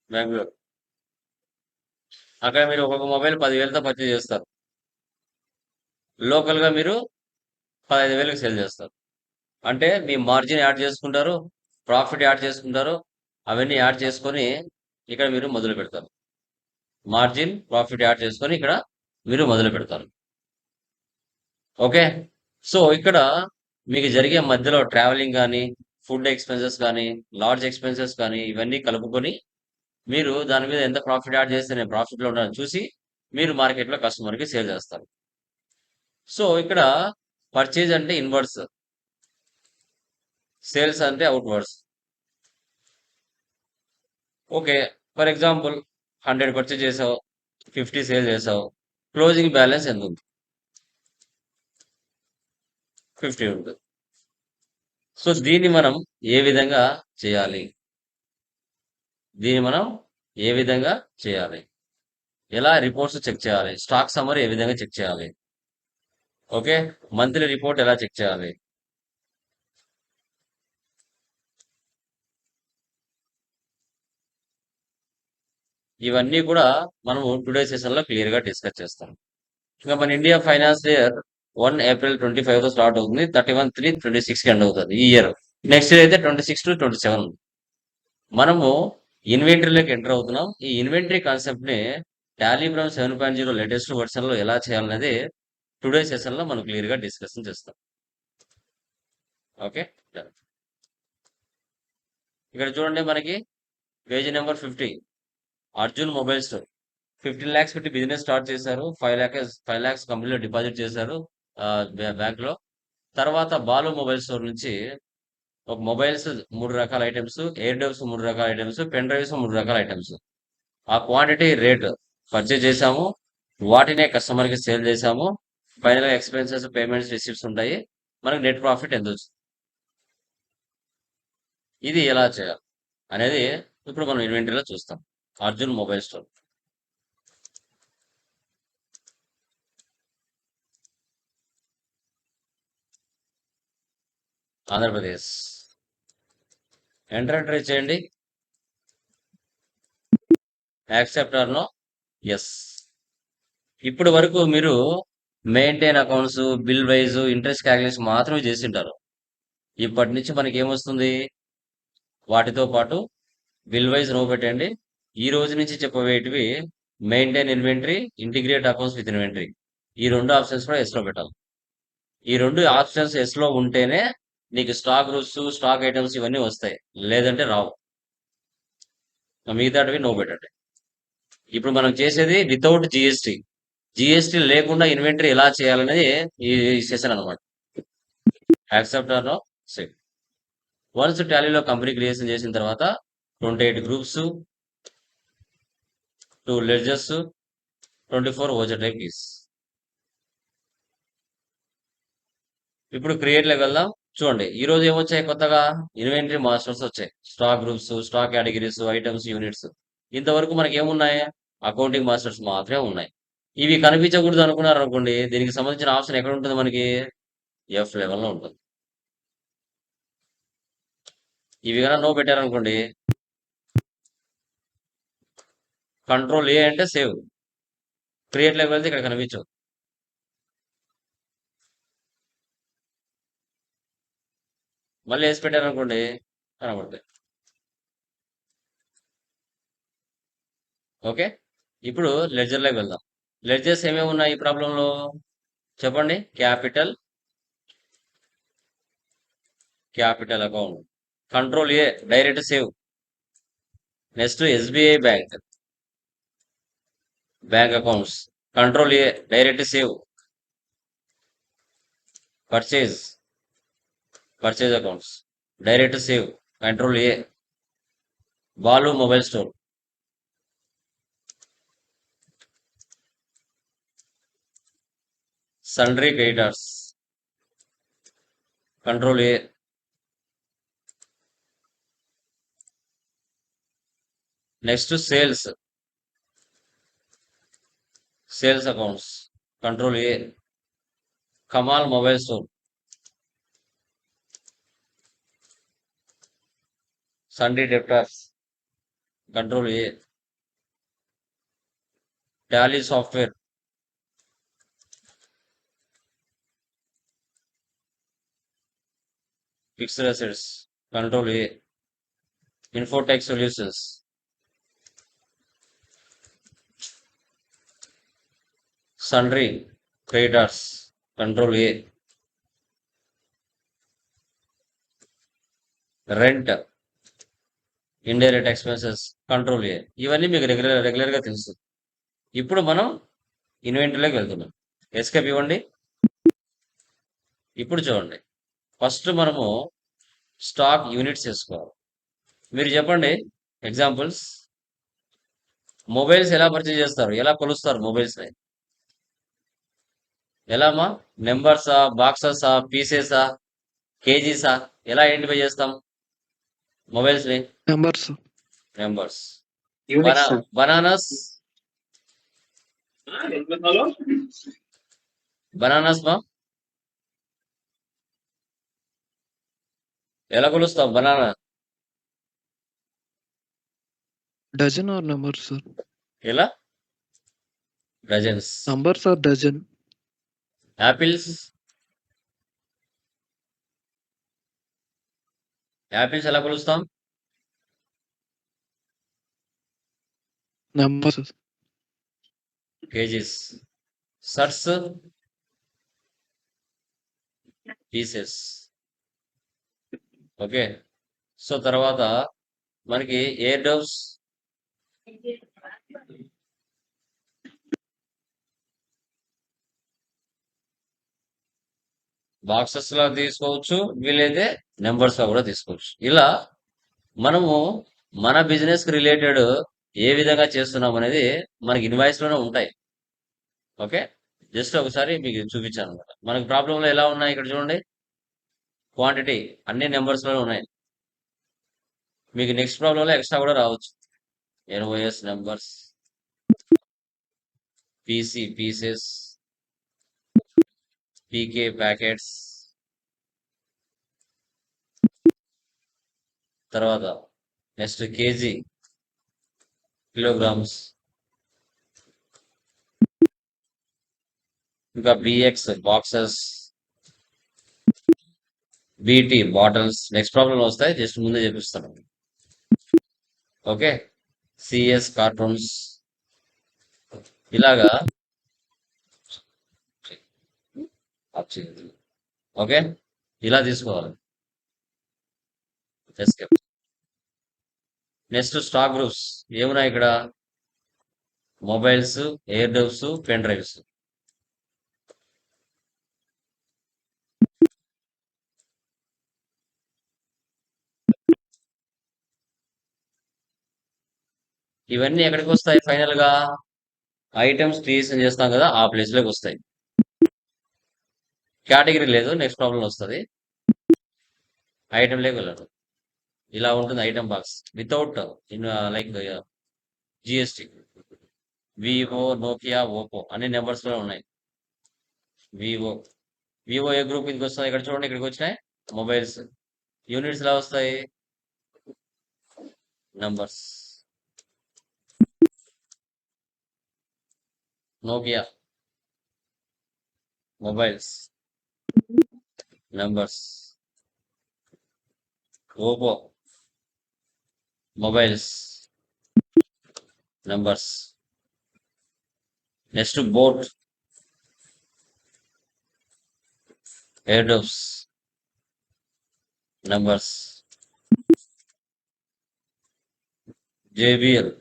బెంగళూరు, అక్కడ మీరు ఒక్కొక్క మొబైల్ 10,000తో పర్చేజ్ చేస్తారు. లోకల్ గా మీరు 15,000కి సేల్ చేస్తారు. అంటే మీ మార్జిన్ యాడ్ చేసుకుంటారు, ప్రాఫిట్ యాడ్ చేసుకుంటారు, అవన్నీ యాడ్ చేసుకొని ఇక్కడ మీరు మొదలు పెడతారు. మార్జిన్ ప్రాఫిట్ యాడ్ చేసుకొని ఇక్కడ మీరు మొదలు పెడతారు. ఓకే, సో ఇక్కడ మీకు జరిగే మధ్యలో ట్రావెలింగ్ కానీ, ఫుడ్ ఎక్స్పెన్సెస్ కానీ, లాడ్జ్ ఎక్స్పెన్సెస్ కానీ, ఇవన్నీ కలుపుకొని మీరు దాని మీద ఎంత ప్రాఫిట్ యాడ్ చేస్తే నేను ప్రాఫిట్ లో ఉన్నాను చూసి మీరు మార్కెట్ లో కస్టమర్ కి సేల్ చేస్తారు. సో ఇక్కడ పర్చేజ్ అంటే ఇన్వర్డ్స్, సేల్స్ అంటే outwards. Okay, for example 100 purchase చేసావు, 50 సేల్ చేసావు, క్లోజింగ్ బ్యాలెన్స్ ఎంత ఉంది? 50 ఉంటుంది. సో దీన్ని మనం ఏ విధంగా చేయాలి? దీన్ని మనం ఏ విధంగా చేయాలి? ఎలా రిపోర్ట్స్ చెక్ చేయాలి? స్టాక్ సమ్మరీ ఏ విధంగా చెక్ చేయాలి? ఓకే, మంత్లీ రిపోర్ట్ ఎలా చెక్ చేయాలి? ఇవన్నీ కూడా మనము టుడే సెషన్ లో క్లియర్ గా డిస్కస్ చేస్తాం. ఇంకా మన ఇండియా ఫైనాన్స్ ఇయర్ 1 ఏప్రిల్ 25 తో స్టార్ట్ అవుతుంది, 31/3/26 కి ఎండ్ అవుతుంది ఈ ఇయర్. నెక్స్ట్ ఇయర్ అయితే 26 to 27. మనము ఇన్వెంటరీలోకి ఎంటర్ అవుతున్నాం. ఈ ఇన్వెంటరీ కాన్సెప్ట్ ని టాలీ ప్రైమ్ 7.0 లేటెస్ట్ వర్షన్ లో ఎలా చేయాలనేది టుడే సెషన్ లో మనం క్లియర్ గా డిస్కషన్ చేస్తాం. ఓకే, ఇక్కడ చూడండి మనకి page number 50, Arjun mobile store. 15 lakhs పెట్టి బిజినెస్ స్టార్ట్ చేశారు. 5 lakhs కంపెనీలో డిపాజిట్ చేశారు బ్యాంక్ లో. తర్వాత బాలు మొబైల్ స్టోర్ నుంచి ఒక మొబైల్స్ 3 రకాల ఐటమ్స్, ఎయిర్ డబ్స్ 3 రకాల ఐటమ్స్, పెన్ డ్రైవ్స్ 3 రకాల ఐటమ్స్. ఆ క్వాంటిటీ రేట్ పర్చేజ్ చేశాము, వాటినే కస్టమర్ కి సేల్ చేశాము. ఫైనల్ గా ఎక్స్పెన్సెస్, పేమెంట్స్, రిసిప్ట్స్ ఉంటాయి. మనకి నెట్ ప్రాఫిట్ ఎంత వచ్చింది? ఇది ఎలా చేయాలి అనేది ఇప్పుడు మనం ఇన్వెంటరీలో చూస్తాం. Arjun mobile store, Andhra Pradesh. Enter try చేయండి. Accept or no? ఎస్. ఇప్పటి వరకు మీరు maintain accounts, bill wise, interest calculation మాత్రమే చేసింటారు. ఇప్పటి నుంచి మనకి ఏమొస్తుంది? వాటితో పాటు బిల్ వైజ్ నో పెట్టండి. ఈ రోజు నుంచి చెప్పబోయేటివి maintain inventory, integrate accounts with inventory. ఈ 2 ఆప్షన్స్ కూడా ఎస్‌లో పెట్టాలి. ఈ 2 ఆప్షన్స్ ఎస్‌లో ఉంటేనే నీకు స్టాక్ గ్రూప్స్, స్టాక్ ఐటెమ్స్ ఇవన్నీ వస్తాయి. లేదంటే రావు. మిగతాటివి నో పెట్టండి. ఇప్పుడు మనం చేసేది వితౌట్ జీఎస్టీ. జీఎస్టీ లేకుండా ఇన్వెంటరీ ఎలా చేయాలనేది ఈ సెషన్ అనమాట. Accept or no set. Once టాలీలో కంపెనీ క్రియేషన్ చేసిన తర్వాత 28 groups, 2 ledgers, 24 voucher types. ఇప్పుడు క్రియేట్లోకి వెళ్దాం. చూడండి ఈ రోజు ఏమొచ్చాయి కొత్తగా? ఇన్వెంటరీ మాస్టర్స్ వచ్చాయి. Stock groups, stock categories, items, units. ఇంతవరకు మనకి ఏమున్నాయి? అకౌంటింగ్ మాస్టర్స్ మాత్రమే ఉన్నాయి. ఇవి కనిపించకూడదు అనుకున్నారు అనుకోండి, దీనికి సంబంధించిన ఆప్షన్ ఎక్కడ ఉంటుంది మనకి? ఎఫ్ లెవెల్లో ఉంటుంది. ఇవి కనుక నో పెట్టారనుకోండి, కంట్రోల్ ఏ అంటే సేవ్. క్రియేట్లోకి వెళ్తే ఇక్కడ కనిపించవు. మళ్ళీ వేసి పెట్టారనుకోండి కనబడతాయి. ఓకే, ఇప్పుడు లెడ్జర్లోకి వెళ్దాం. లెడ్జర్స్ ఏమేమి ఉన్నాయి ఈ ప్రాబ్లంలో చెప్పండి? Capital account, control A direct save. Next SBI bank accounts, control A direct save. Purchase accounts, direct save, control A. Balu mobile store, sundry creditors, control A. Next sales accounts, control A. Kamal mobile store, sundry debtors, control A. Tally software, fixed assets, control A. Infotech solutions, sundry creditors, control A. Rent, indirect expenses, control A. ఇవన్నీ మీకు రెగ్యులర్గా తెలుసు. ఇప్పుడు మనం ఇన్వెంటరీలోకి వెళ్తున్నాం. Escape ఇవ్వండి. ఇప్పుడు చూడండి, ఫస్ట్ మనము స్టాక్ యూనిట్స్ వేసుకోవాలి. మీరు చెప్పండి ఎగ్జాంపుల్స్. మొబైల్స్ ఎలా పర్చేజ్ చేస్తారు? ఎలా కొలుస్తారు మొబైల్స్ని? ఎలామా? నెంబర్సా, బాక్సెసా, పీసెసా, కేజీసా? ఎలా ఐడెంటిఫై చేస్తాం మొబైల్స్ని? నెంబర్స్. బనానాస్ మా ఎలా కొలుస్తాం banana? Dozen or number sir? ఎలా? Dozens. Numbers or dozen? Apples ఎలా కొలుస్తాం? Numbers. KGs. Shirts pieces. Okay, so తర్వాత మనకి ఎయిర్ డోవ్స్, బాక్సెస్ లా తీసుకోవచ్చు, వీలైతే నెంబర్స్ గా కూడా తీసుకోవచ్చు. ఇలా మనము మన బిజినెస్ కి రిలేటెడ్ ఏ విధంగా చేస్తున్నాం అనేది మనకి ఇన్వాయిస్ లోనే ఉంటాయి. ఓకే, జస్ట్ ఒకసారి మీకు చూపించాను అనమాట. మనకి ప్రాబ్లంలో ఎలా ఉన్నాయి ఇక్కడ చూడండి. క్వాంటిటీ అన్ని నెంబర్స్ లోనే ఉన్నాయి. మీకు నెక్స్ట్ ప్రాబ్లంలో ఎక్స్ట్రా కూడా రావచ్చు. ఎన్ఓఎస్ నెంబర్స్, పీసీ పీసెస్, పీకే ప్యాకెట్స్, తర్వాత నెక్స్ట్ కేజీ కిలోగ్రామ్స్, ఇంకా bx boxes, బిటి bottles. Next problem వస్తాయి, జస్ట్ ముందే చూపిస్తాను. Okay, CS cartoons. ఇలాగా ఆఫ్ చేయొద్దు. ఓకే, ఇలా తీసుకోవాలి. ఎస్కేప్. నెక్స్ట్ స్టాక్ గ్రూప్స్ ఏమున్నాయి ఇక్కడ? Mobiles, air dubs, pen drives. ఇవన్నీ ఎక్కడికి వస్తాయి ఫైనల్ గా? ఐటమ్స్ క్రియేషన్ చేస్తాం కదా, ఆ ప్లేస్ లోకి వస్తాయి. కేటగిరీ లేదు, నెక్స్ట్ ప్రాబ్లం వస్తుంది. ఐటమ్ లేక వెళ్ళదు. ఇలా ఉంటుంది item box without in like GST. Vivo, Nokia, Oppo అన్ని నెంబర్స్ లో ఉన్నాయి. వివో వివో ఏ గ్రూప్ కిందకి వస్తుంది? ఇక్కడ చూడండి, ఇక్కడికి వచ్చినాయి మొబైల్స్. యూనిట్స్ ఎలా వస్తాయి? Numbers. Nokia mobiles numbers. Oppo mobiles numbers. Next Boat, airdopes numbers. JBL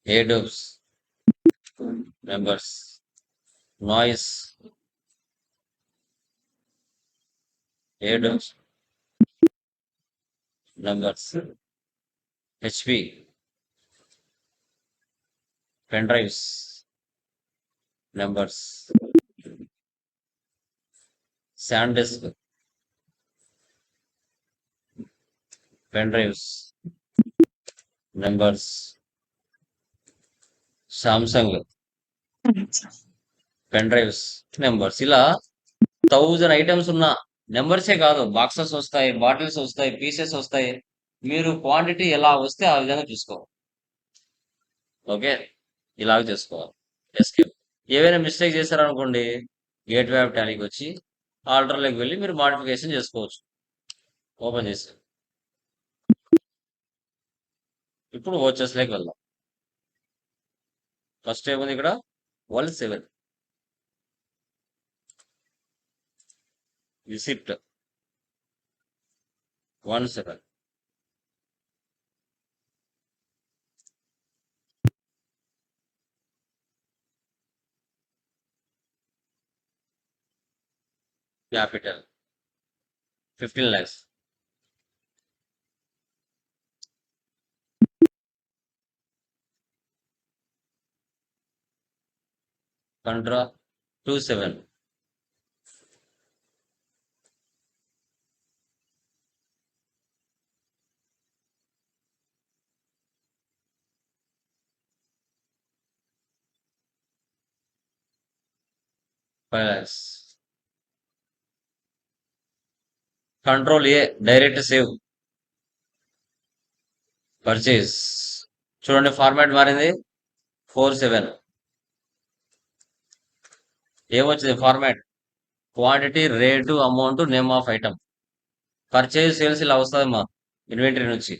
airdopes numbers. Noise airdopes numbers. HP pen drives numbers. SanDisk pen drives numbers. Samsung pen drives numbers. ఇలా 1000 items ఉన్న నెంబర్సే కాదు, boxes వస్తాయి, bottles వస్తాయి, pieces వస్తాయి. మీరు quantity ఎలా వస్తే ఆ విధంగా చూసుకోవాలి. ఓకే, ఇలాగ చేసుకోవాలి. ఎస్కేప్. ఏవైనా మిస్టేక్ చేశారనుకోండి, గేట్ వే ఆఫ్ టాలీకి వచ్చి ఆల్టర్లోకి వెళ్ళి మీరు మాడిఫికేషన్ చేసుకోవచ్చు. ఓపెన్ చేసి ఇప్పుడు వచ్చేస్లోకి వెళ్దాం. ఫస్ట్ ఏముంది ఇక్కడ? 17 visit 17. Capital 15 lakhs. Contra 27. Five lakhs. Control A, direct save. Purchase. చూడండి ఫార్మాట్ మారింది. 47. ఏమొచ్చింది format? Quantity, rate, amount, name of item. Purchase, sales ఇలా వస్తుందమ్మా ఇన్వెంటరీ నుంచి.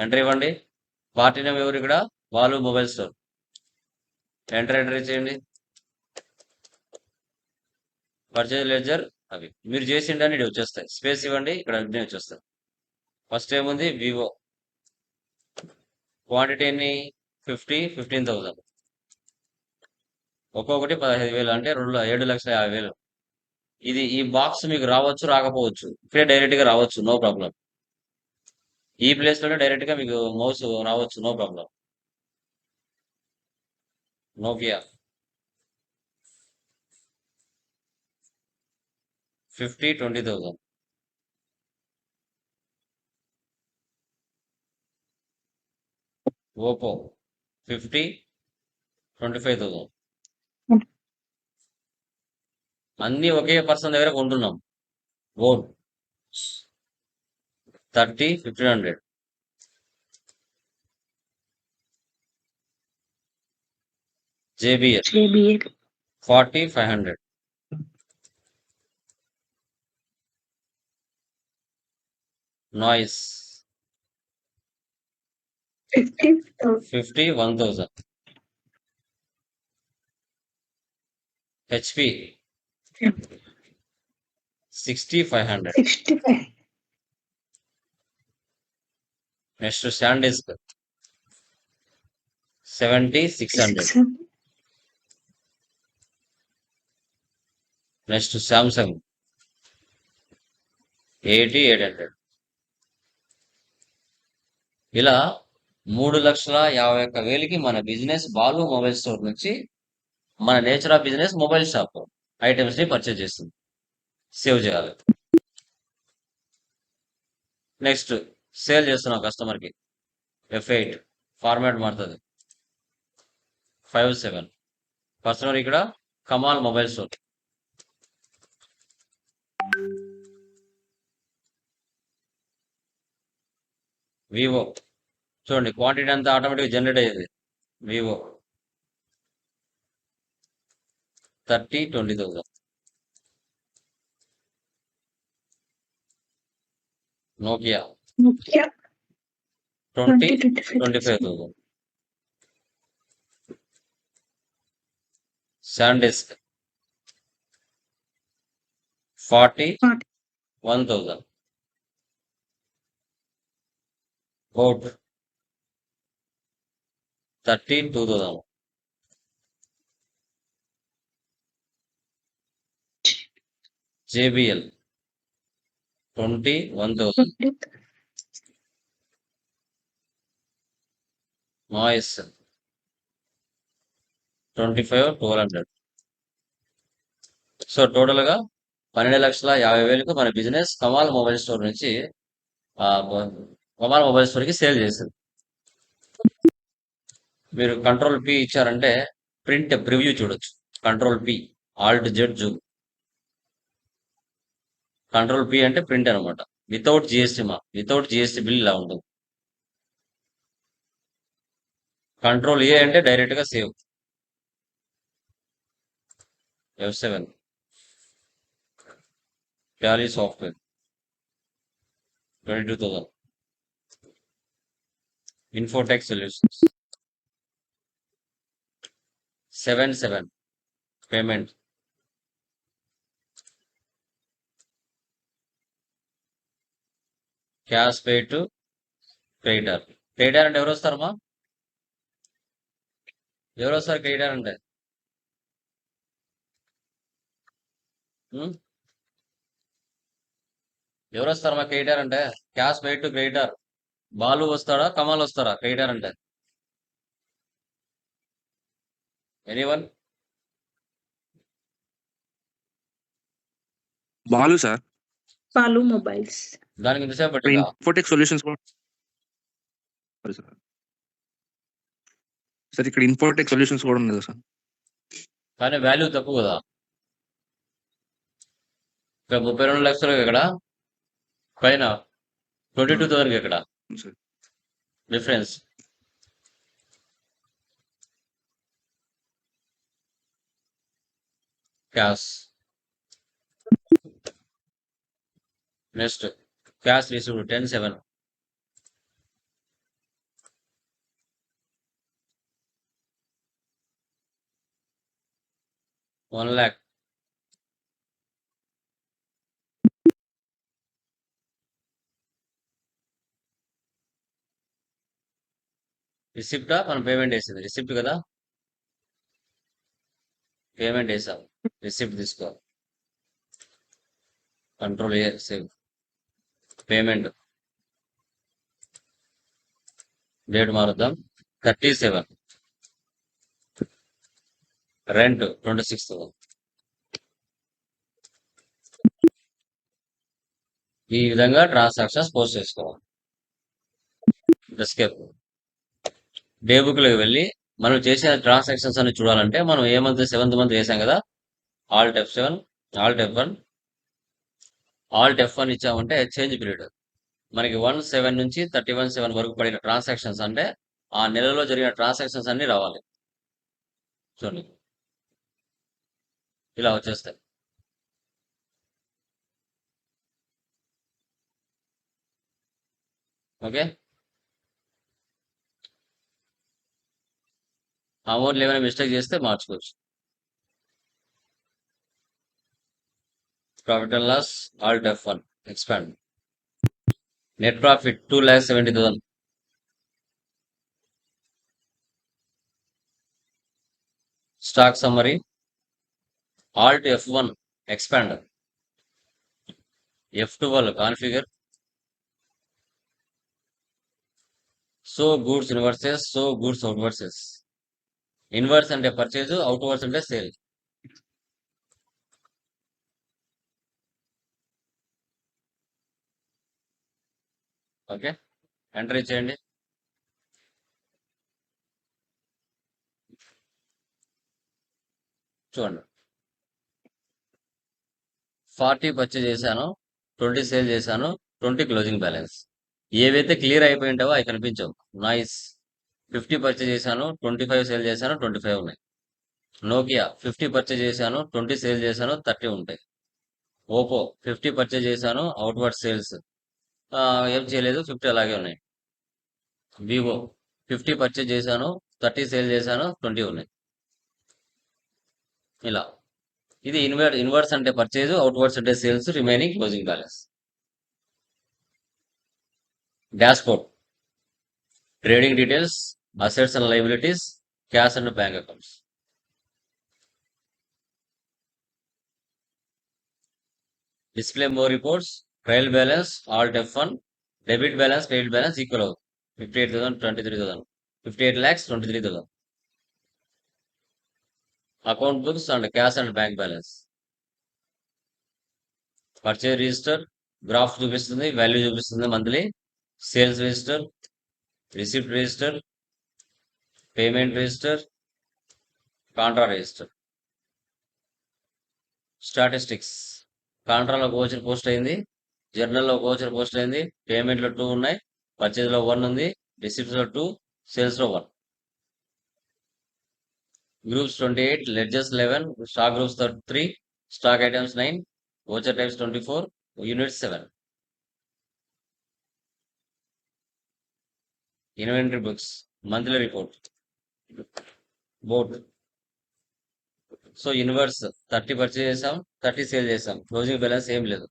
ఎంటర్ ఇవ్వండి. పార్టీ నేమ్ ఎవరు ఇక్కడ? Balu mobile store. ఎంటర్ చేయండి. పర్చేజ్ లెడ్జర్ అవి మీరు చేసిండని ఇవి వచ్చేస్తాయి. స్పేస్ ఇవ్వండి, ఇక్కడ అన్నీ వచ్చేస్తాయి. ఫస్ట్ ఏముంది? వివో. క్వాంటిటీ ఎన్ని? 15,000. ఒక్కొక్కటి 15,000 అంటే 7,50,000. ఇది ఈ బాక్స్ మీకు రావచ్చు, రాకపోవచ్చు. ఇక్కడే డైరెక్ట్ గా రావచ్చు, నో ప్రాబ్లం. ఈ ప్లేస్ లోనే డైరెక్ట్ గా మీకు మౌస్ రావచ్చు, నో ప్రాబ్లం. నోకియా 20,000. ఓపో 25,000. అన్ని ఒకే పర్సన్ దగ్గర కొంటున్నాం. Boat 30,1,500. JBL 40,500. Noise 51,000. HP 6500. 65. Next SanDisk 7600. 600. Next Samsung 8800. ఇలా 3,51,000కి మన బిజినెస్ బాలు మొబైల్ స్టోర్ నుంచి మన nature of business mobile shop items ని పర్చేజ్ చేస్తుంది. సేవ్ చేయాలి. నెక్స్ట్ సేల్ చేస్తున్నాం కస్టమర్ కి F8 ఫార్మాట్ మారుతుంది 57. కస్టమర్ ఇక్కడ కమాల్ మొబైల్ స్టోర్. వివో చూడండి క్వాంటిటీ అంతా ఆటోమేటిక్ జనరేట్ అయ్యేది. Vivo 30,20,000. Nokia Nokia 20,25,000. 2025. SanDisk 41,000. Boat 32,000. JBL 21,000. Noise 25,200. So total గా 12,50,000కు మన బిజినెస్ కమాల్ మొబైల్ స్టోర్ నుంచి కమాల్ మొబైల్ స్టోర్ కి సేల్ చేసింది. మీరు కంట్రోల్ పి ఇచ్చారంటే ప్రింట్ ప్రివ్యూ చూడొచ్చు. Control P Alt Z Zoom. Control P అంటే ప్రింట్ అనమాట. వితౌట్ జిఎస్టి బిల్ ఇలా ఉంటుంది. కంట్రోల్ ఏ అంటే డైరెక్ట్ గా save. F7 Tally software 22,000. Infotech solutions 77 payment. Cash pay to creditor. Creditor అంటే ఎవరు వస్తారమ్మా? ఎవరు వస్తారు క్రెడిటర్ అంటే? ఎవరు వస్తారమ్మా క్రెడిటర్ అంటే? Cash pay to creditor. Balu వస్తాడా కమాల్ వస్తారా క్రెడిటర్ అంటే? Anyone? Balu sir. Palu Mobiles. దానికి ఇంతసేపు పట్టిందా? ఇన్ఫోటెక్ సొల్యూషన్స్ కూడా సార్. సార్ ఇక్కడ ఇన్ఫోటెక్ సొల్యూషన్స్ కూడా ఉంది కదా సార్. కానీ వాల్యూ తక్కువ కదా. ఇక్కడ 32 లక్షలు ఇక్కడ పైన 22,000 ఇక్కడ sir difference. Cash next cash received 10,700. 1,00,000. రిసిప్టా మనం పేమెంట్ వేసింది రిసిప్ట్ కదా. పేమెంట్ వేసాం. రిసిప్ట్ తీసుకో. Control A save. Payment date మారుద్దాం 37. రెంట్ 26,000. ఈ విధంగా ట్రాన్సాక్షన్స్ పోస్ట్ చేసుకోవాలి. ఎస్కేప్. డే బుక్ లోకి వెళ్ళి మనం చేసిన ట్రాన్సాక్షన్స్ అన్ని చూడాలంటే మనం ఏ మంత్ 7th మంత్ వేసాం కదా. Alt F7 Alt F1 Alt F1 ఇచ్చామంటే చేంజ్ పీరియడ్. మనకి 1/7 నుంచి 31/7 వరకు పడిన ట్రాన్సాక్షన్స్ అంటే ఆ నెలలో జరిగిన ట్రాన్సాక్షన్స్ అన్ని రావాలి. చూడండి ఇలా వచ్చేస్తాయి. ఓకే. అమౌంట్లు ఏమైనా మిస్టేక్ చేస్తే మార్చుకోవచ్చు. Profit and loss, Alt F1, expand. Net profit 2,70,000. Stock summary, Alt F1, expand. F12 configure. Show goods inverses, show goods outverses. Inverse అంటే పర్చేజ్, అవుట్వర్స్ అంటే సేల్. ఓకే, ఎంటర్ చేయండి. చూడండి, 40 పర్చేజ్ చేశాను, 20 సేల్ చేశాను, 20 closing balance. ఏవైతే clear అయిపోయి ఉంటావో అవి కనిపించవు. నాయిస్ 50 పర్చేజ్ చేశాను, 25 సేల్ చేశాను, 25 ఉన్నాయి. నోకియా 50 పర్చేజ్ చేశాను, 20 సేల్ చేశాను, 30 ఉంటాయి. ఓపో 50 పర్చేజ్ చేశాను, అవుట్వర్డ్ సేల్స్ ఏం చేయలేదు, 50 అలాగే ఉన్నాయి. వివో 50 పర్చేజ్ చేశాను, 30 సేల్ చేశాను, 20 ఉన్నాయి. ఇలా ఇది ఇన్వర్స్ అంటే పర్చేజ్, అవుట్వర్డ్స్ అంటే sales, remaining closing balance. Dashboard, trading details, assets and liabilities, cash and bank accounts. Display more reports, trial balance, alt F1, debit balance, credit balance equal అవుతుంది. 58,000, 23,000, 58 lakhs, 23,000. Account books and cash and bank balance. Purchase register, graph చూపిస్తుంది, value చూపిస్తుంది monthly. Sales register, receipt register, payment register, contra register. Statistics, కాంట్రాలో ఒక voucher post అయింది, జర్నల్లో ఒక voucher post అయింది, పేమెంట్లో 2 ఉన్నాయి, పర్చేజ్లో 1 ఉంది, రిసిప్ట్స్లో 2, సేల్స్లో 1. Groups 28, ledgers 11, stock groups 3, stock items 9, voucher types 24, units 7. Inventory books, monthly report, board. So inverse 30 purchase చేసాం, 30 sale చేసాం, క్లోజింగ్ బ్యాలెన్స్ ఏం లేదు.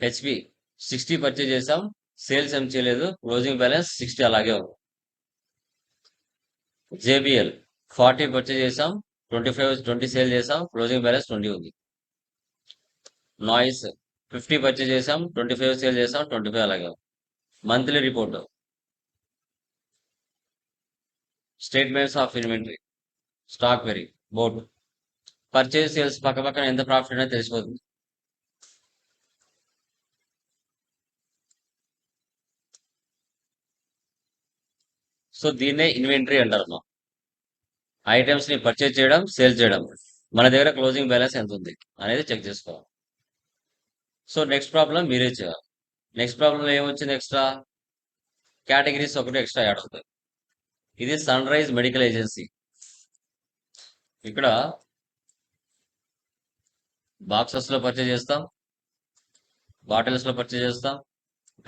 హెచ్పి 60 పర్చేజ్ చేసాం, సేల్స్ ఏం చేయలేదు, క్లోజింగ్ బ్యాలెన్స్ 60 అలాగే ఉంది. జేబిఎల్ 40 పర్చేజ్ చేసాం, 20 సేల్ చేసాం, క్లోజింగ్ బ్యాలెన్స్ 20 ఉంది. నాయిస్ 50 పర్చేజ్ చేసాం, 25 సేల్ చేసాం, 25 అలాగే ఉంది. Monthly report, statements of inventory, stock very, board. Purchase sales పక్క పక్కన ఎంత ప్రాఫిట్ అనేది తెలిసిపోతుంది. సో దీన్నే ఇన్వెంటరీ అంటారు. ఐటమ్స్ ని పర్చేజ్ చేయడం, సేల్ చేయడం, మన దగ్గర క్లోజింగ్ బ్యాలెన్స్ ఎంత ఉంది అనేది చెక్ చేసుకోవాలి. సో నెక్స్ట్ ప్రాబ్లం మీరే చేయాలి. నెక్స్ట్ ప్రాబ్లంలో ఏమొచ్చింది, ఎక్స్ట్రా కేటగిరీస్ ఒకటి ఎక్స్ట్రా యాడ్ అవుతాయి. ఇది సన్ రైజ్ మెడికల్ ఏజెన్సీ. ఇక్కడ బాక్సెస్ లో పర్చేజ్ చేస్తాం, బాటిల్స్ లో పర్చేజ్ చేస్తాం,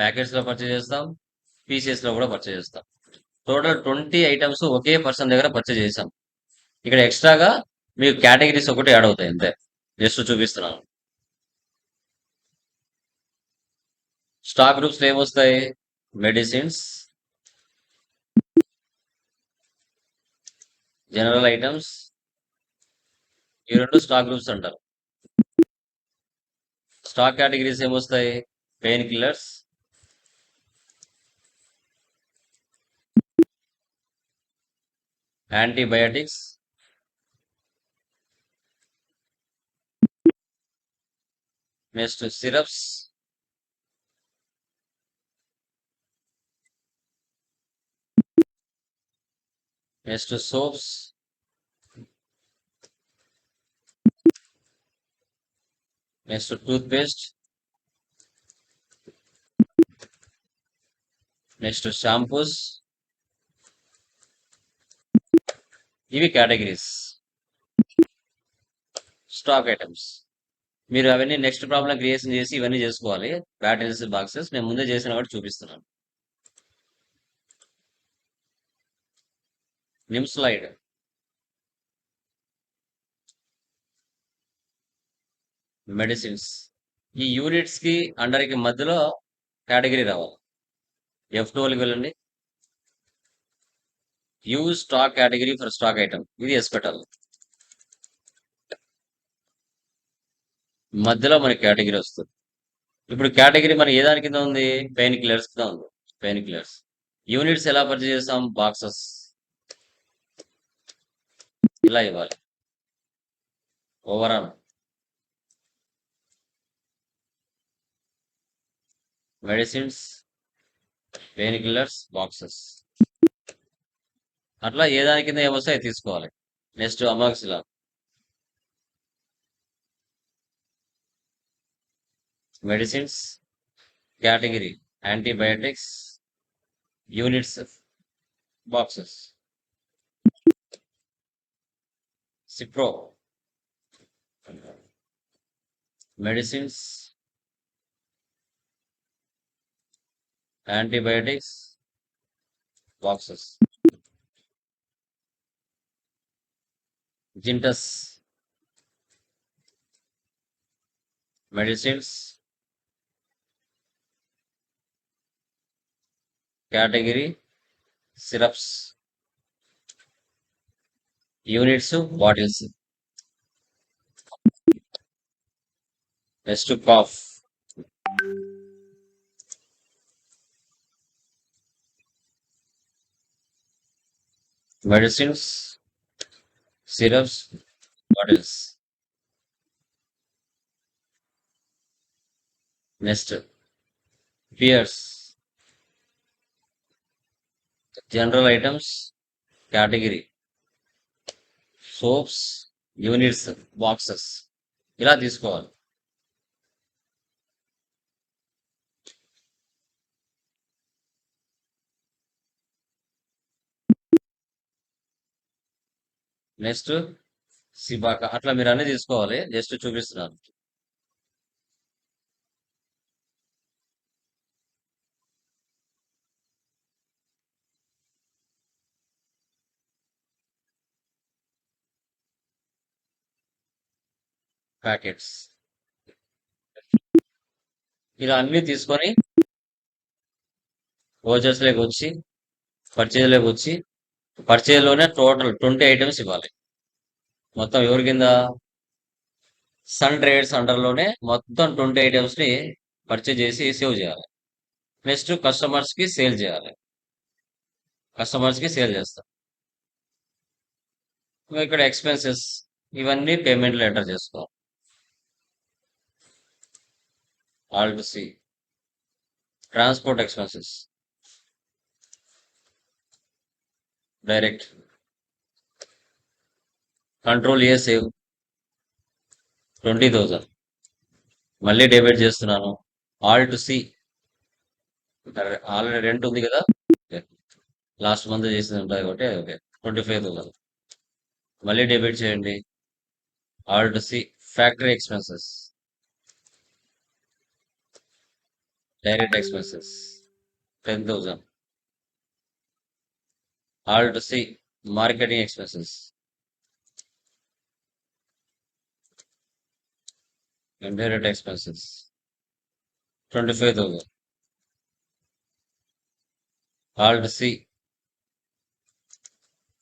ప్యాకెట్స్ లో పర్చేజ్ చేస్తాం, పీసెస్ లో కూడా పర్చేజ్ చేస్తాం. టోటల్ 20 ఐటమ్స్ ఒకే పర్సన్ దగ్గర పర్చేజ్ చేసాం. ఇక్కడ ఎక్స్ట్రాగా మీకు కేటగిరీస్ ఒకటి యాడ్ అవుతాయి అంతే, జస్ట్ చూపిస్తున్నాను. స్టాక్ గ్రూప్స్ ఏమొస్తాయి, మెడిసిన్స్, జనరల్ ఐటమ్స్, ఈ 2 స్టాక్ గ్రూప్స్ అంటారు. స్టాక్ కేటగిరీస్ ఏమొస్తాయి, pain killers, antibiotics, next syrups, next soaps, next toothpaste, next shampoos. ఇవి కేటగిరీస్, స్టాక్ ఐటమ్స్. మీరు అవన్నీ నెక్స్ట్ ప్రాబ్లం క్రియేషన్ చేసి ఇవన్నీ చేసుకోవాలి. బ్యాటిల్స్, బాక్సెస్ నేను ముందే చేసిన వాటి చూపిస్తున్నాను. నిమ్ స్లైడ్, మెడిసిన్స్. ఈ యూనిట్స్ కి అండర్ కి మధ్యలో కేటగిరీ రావాలి. F12కి వెళ్ళండి. Use stock category for stock item. ఇది ఎస్ పెట్టాలి. మధ్యలో మనకి కేటగిరీ వస్తుంది. ఇప్పుడు కేటగిరీ మన ఏ దాని కింద ఉంది? పెయిన్ కిల్లర్స్ కింద ఉంది. Pain killers. యూనిట్స్ ఎలా పర్చేజ్ చేస్తాం? బాక్సెస్ ఇలా ఇవ్వాలి. Overall medicines, pain killers, boxes. అట్లా ఏ దాని కింద ఏమొస్తాయో తీసుకోవాలి. Next amoxicillin. Medicines category antibiotics, units boxes. Cipro medicines, antibiotics, boxes. Zintas medicines category syrups, units bottles. Next cough medicines, syrups, bottles. Next Pears general items category soaps, units boxes. ఇలా తీసుకోవాలి. Next Cibaca. అట్లా మీరు అన్ని తీసుకోవాలి. Just చూపిస్తున్నాను. Packets ఇలా అన్ని తీసుకొని వోచర్స్ లోకి వచ్చి పర్చేజ్ లోకి వచ్చి పర్చేజ్ లోనే టోటల్ 20 ఐటమ్స్ ఇవ్వాలి. మొత్తం ఎవరి కింద? సన్ ట్రేడర్స్ అండర్ లోనే మొత్తం 20 ఐటమ్స్ ని పర్చేజ్ చేసి సేవ్ చేయాలి. నెక్స్ట్ కస్టమర్స్ కి సేల్ చేయాలి. కస్టమర్స్ కి సేల్ చేస్తాం. ఇక్కడ ఎక్స్పెన్సెస్ ఇవన్నీ పేమెంట్ లో ఎంటర్ చేసుకోవాలి. Alt C transport expenses direct control A save 20,000 మళ్ళీ డెబిట్ చేస్తున్నాను. Alt C already rent ఉంది కదా, లాస్ట్ మంత్ చేసింది ఉంటుంది కాబట్టి ఓకే 25,000 మళ్ళీ డెబిట్ చేయండి. Alt C factory expenses direct expenses 10,000. Alt C marketing expenses indirect expenses 25,000. All to see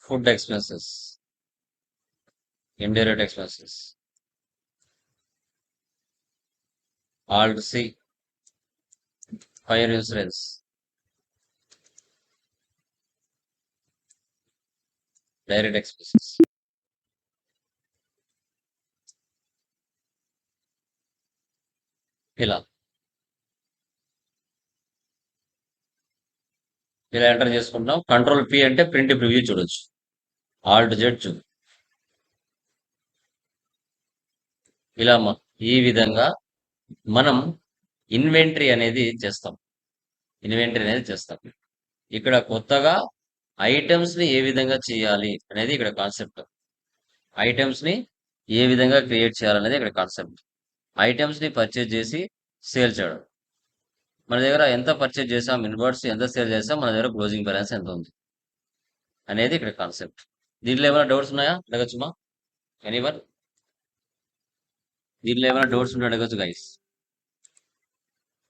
food expenses indirect expenses. All to see fire insurance direct expenses. ఇలా enter చేసుకుంటాం. Control P అంటే print preview చూడొచ్చు. Alt Z చూడు. ఇలా ఈ విధంగా మనం inventory అనేది చేస్తాం. ఇక్కడ కొత్తగా ఐటమ్స్ ని ఏ విధంగా చేయాలి అనేది ఇక్కడ కాన్సెప్ట్. ఐటమ్స్ ని ఏ విధంగా క్రియేట్ చేయాలనేది ఇక్కడ కాన్సెప్ట్. ఐటమ్స్ ని పర్చేజ్ చేసి సేల్ చేయడం. మన దగ్గర ఎంత పర్చేజ్ చేసాం, ఇన్వర్ట్స్ ఎంత సేల్ చేసాం, మన దగ్గర క్లోజింగ్ బ్యాలెన్స్ ఎంత ఉంది అనేది ఇక్కడ కాన్సెప్ట్. దీంట్లో ఏమైనా డౌట్స్ ఉన్నాయా? అడగచ్చుమా ఎనీవన్? దీనిలో ఏమైనా డౌట్స్ ఉంటే అడగచ్చు గైస్.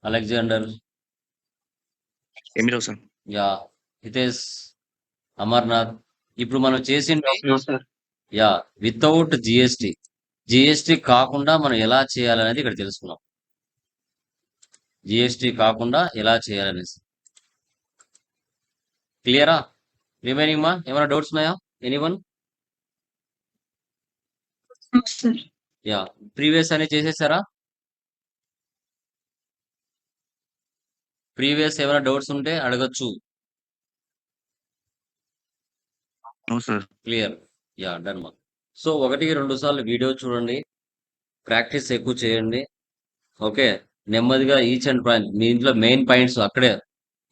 అలెగ్జాండర్, ఏమి లేవు సార్. యా, హితేష్, అమర్నాథ్. ఇప్పుడు మనం చేసింది యా వితౌట్ జిఎస్టి. జిఎస్టి కాకుండా మనం ఎలా చేయాలనేది ఇక్కడ తెలుసుకున్నాం. జిఎస్టి కాకుండా ఎలా చేయాలనేసి క్లియరా? రిమైనింగ్ మా ఏమైనా డౌట్స్ ఉన్నాయా? ఎనీవన్? sir. యా, ప్రీవియస్ అనేది చేసేసారా? ప్రీవియస్ ఏమైనా డౌట్స్ ఉంటే అడగచ్చు. అవును సార్. క్లియర్. యా, డన్ మా. సో 1-2 సార్లు వీడియో చూడండి, ప్రాక్టీస్ ఎక్కువ చేయండి. ఓకే, నెమ్మదిగా ఈచ్ అండ్ పాయింట్ మీ ఇంట్లో మెయిన్ పాయింట్స్ అక్కడే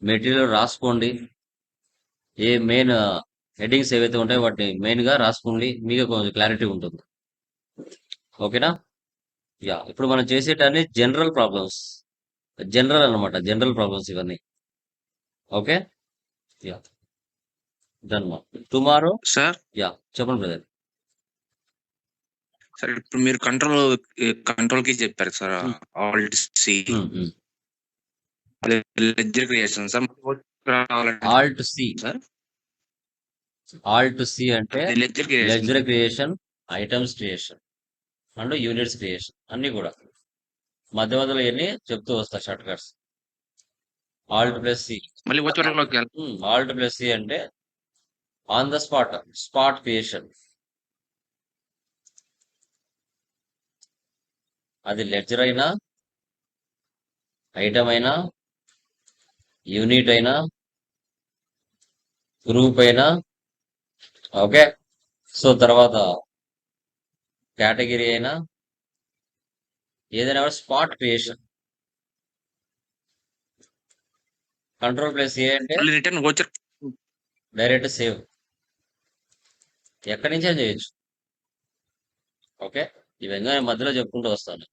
మెటీరియల్ రాసుకోండి. ఏ మెయిన్ హెడ్డింగ్స్ ఏవైతే ఉంటాయో వాటిని మెయిన్ గా రాసుకోండి, మీకు కొంచెం క్లారిటీ ఉంటుంది. ఓకేనా? యా, ఇప్పుడు మనం చేసేటన్ని జనరల్ ప్రాబ్లమ్స్, జనరల్ అన్నమాట, జనరల్ ప్రాబ్లమ్స్ ఇవన్నీ. ఓకే, యా, డన్ మా. టుమారో సార్ యా, చెప్పండి బ్రదర్. సార్ ఇప్పుడు మీరు కంట్రోల్ కి చెప్పారు sir. Alt C ledger creation sir. Alt C, sir alt C అంటే ledger creation ledger creation, items creation and units creation అన్ని కూడా మధ్య మధ్యలో ఇవన్నీ చెప్తూ వస్తా shortcuts. Alt plus C, మళ్ళీ వచ్చేలోకి ఆల్ట్ ప్లస్ సి అంటే on the spot, spot creation. అది లెడ్జర్ అయినా, ఐటమ్ అయినా, యూనిట్ అయినా, గ్రూప్ అయినా. ఓకే, సో తర్వాత కేటగిరీ అయినా ఏదైనా స్పాట్ క్రియేషన్. కంట్రోల్ ప్లస్ ఏ అంటే మళ్ళీ రిటర్న్ వచ్చర్ డైరెక్ట్ సేవ్, ఎక్కడి నుంచే చేయొచ్చు. ఓకే, ఇవన్నీ నేను మధ్యలో చెప్పుకుంటూ వస్తాను.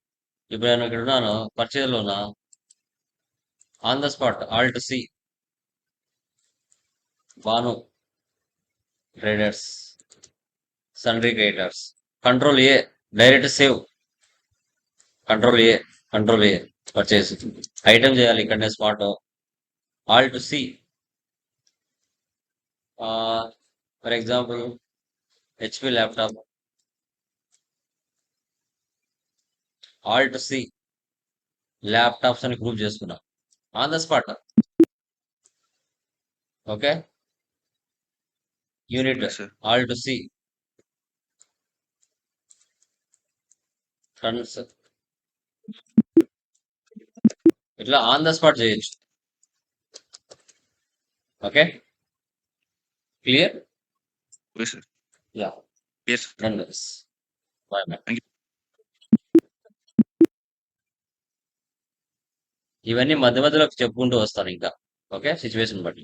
ఇప్పుడు నేను ఇక్కడ ఉన్నాను, పర్చేజ్లో ఉన్నా, on the spot alt C, Banu traders, సన్రీ creators. Control A direct save, control A purchase, item చేయాలి ఇక్కడనే spot. Alt C, for example HP laptop, alt C laptops అని గ్రూప్ చేసుకున్నా on the spot. Okay, unit sir. Alt C tons, ఇట్లా on the spot చేయొచ్చు. Okay, clear? Sir. Yeah, Yes. Done. Bye bye. Thank you. ఇవన్నీ మధ్య మధ్యలో చెప్పుకుంటూ వస్తాను ఇంకా. ఓకే, సిచ్యువేషన్ బట్టి.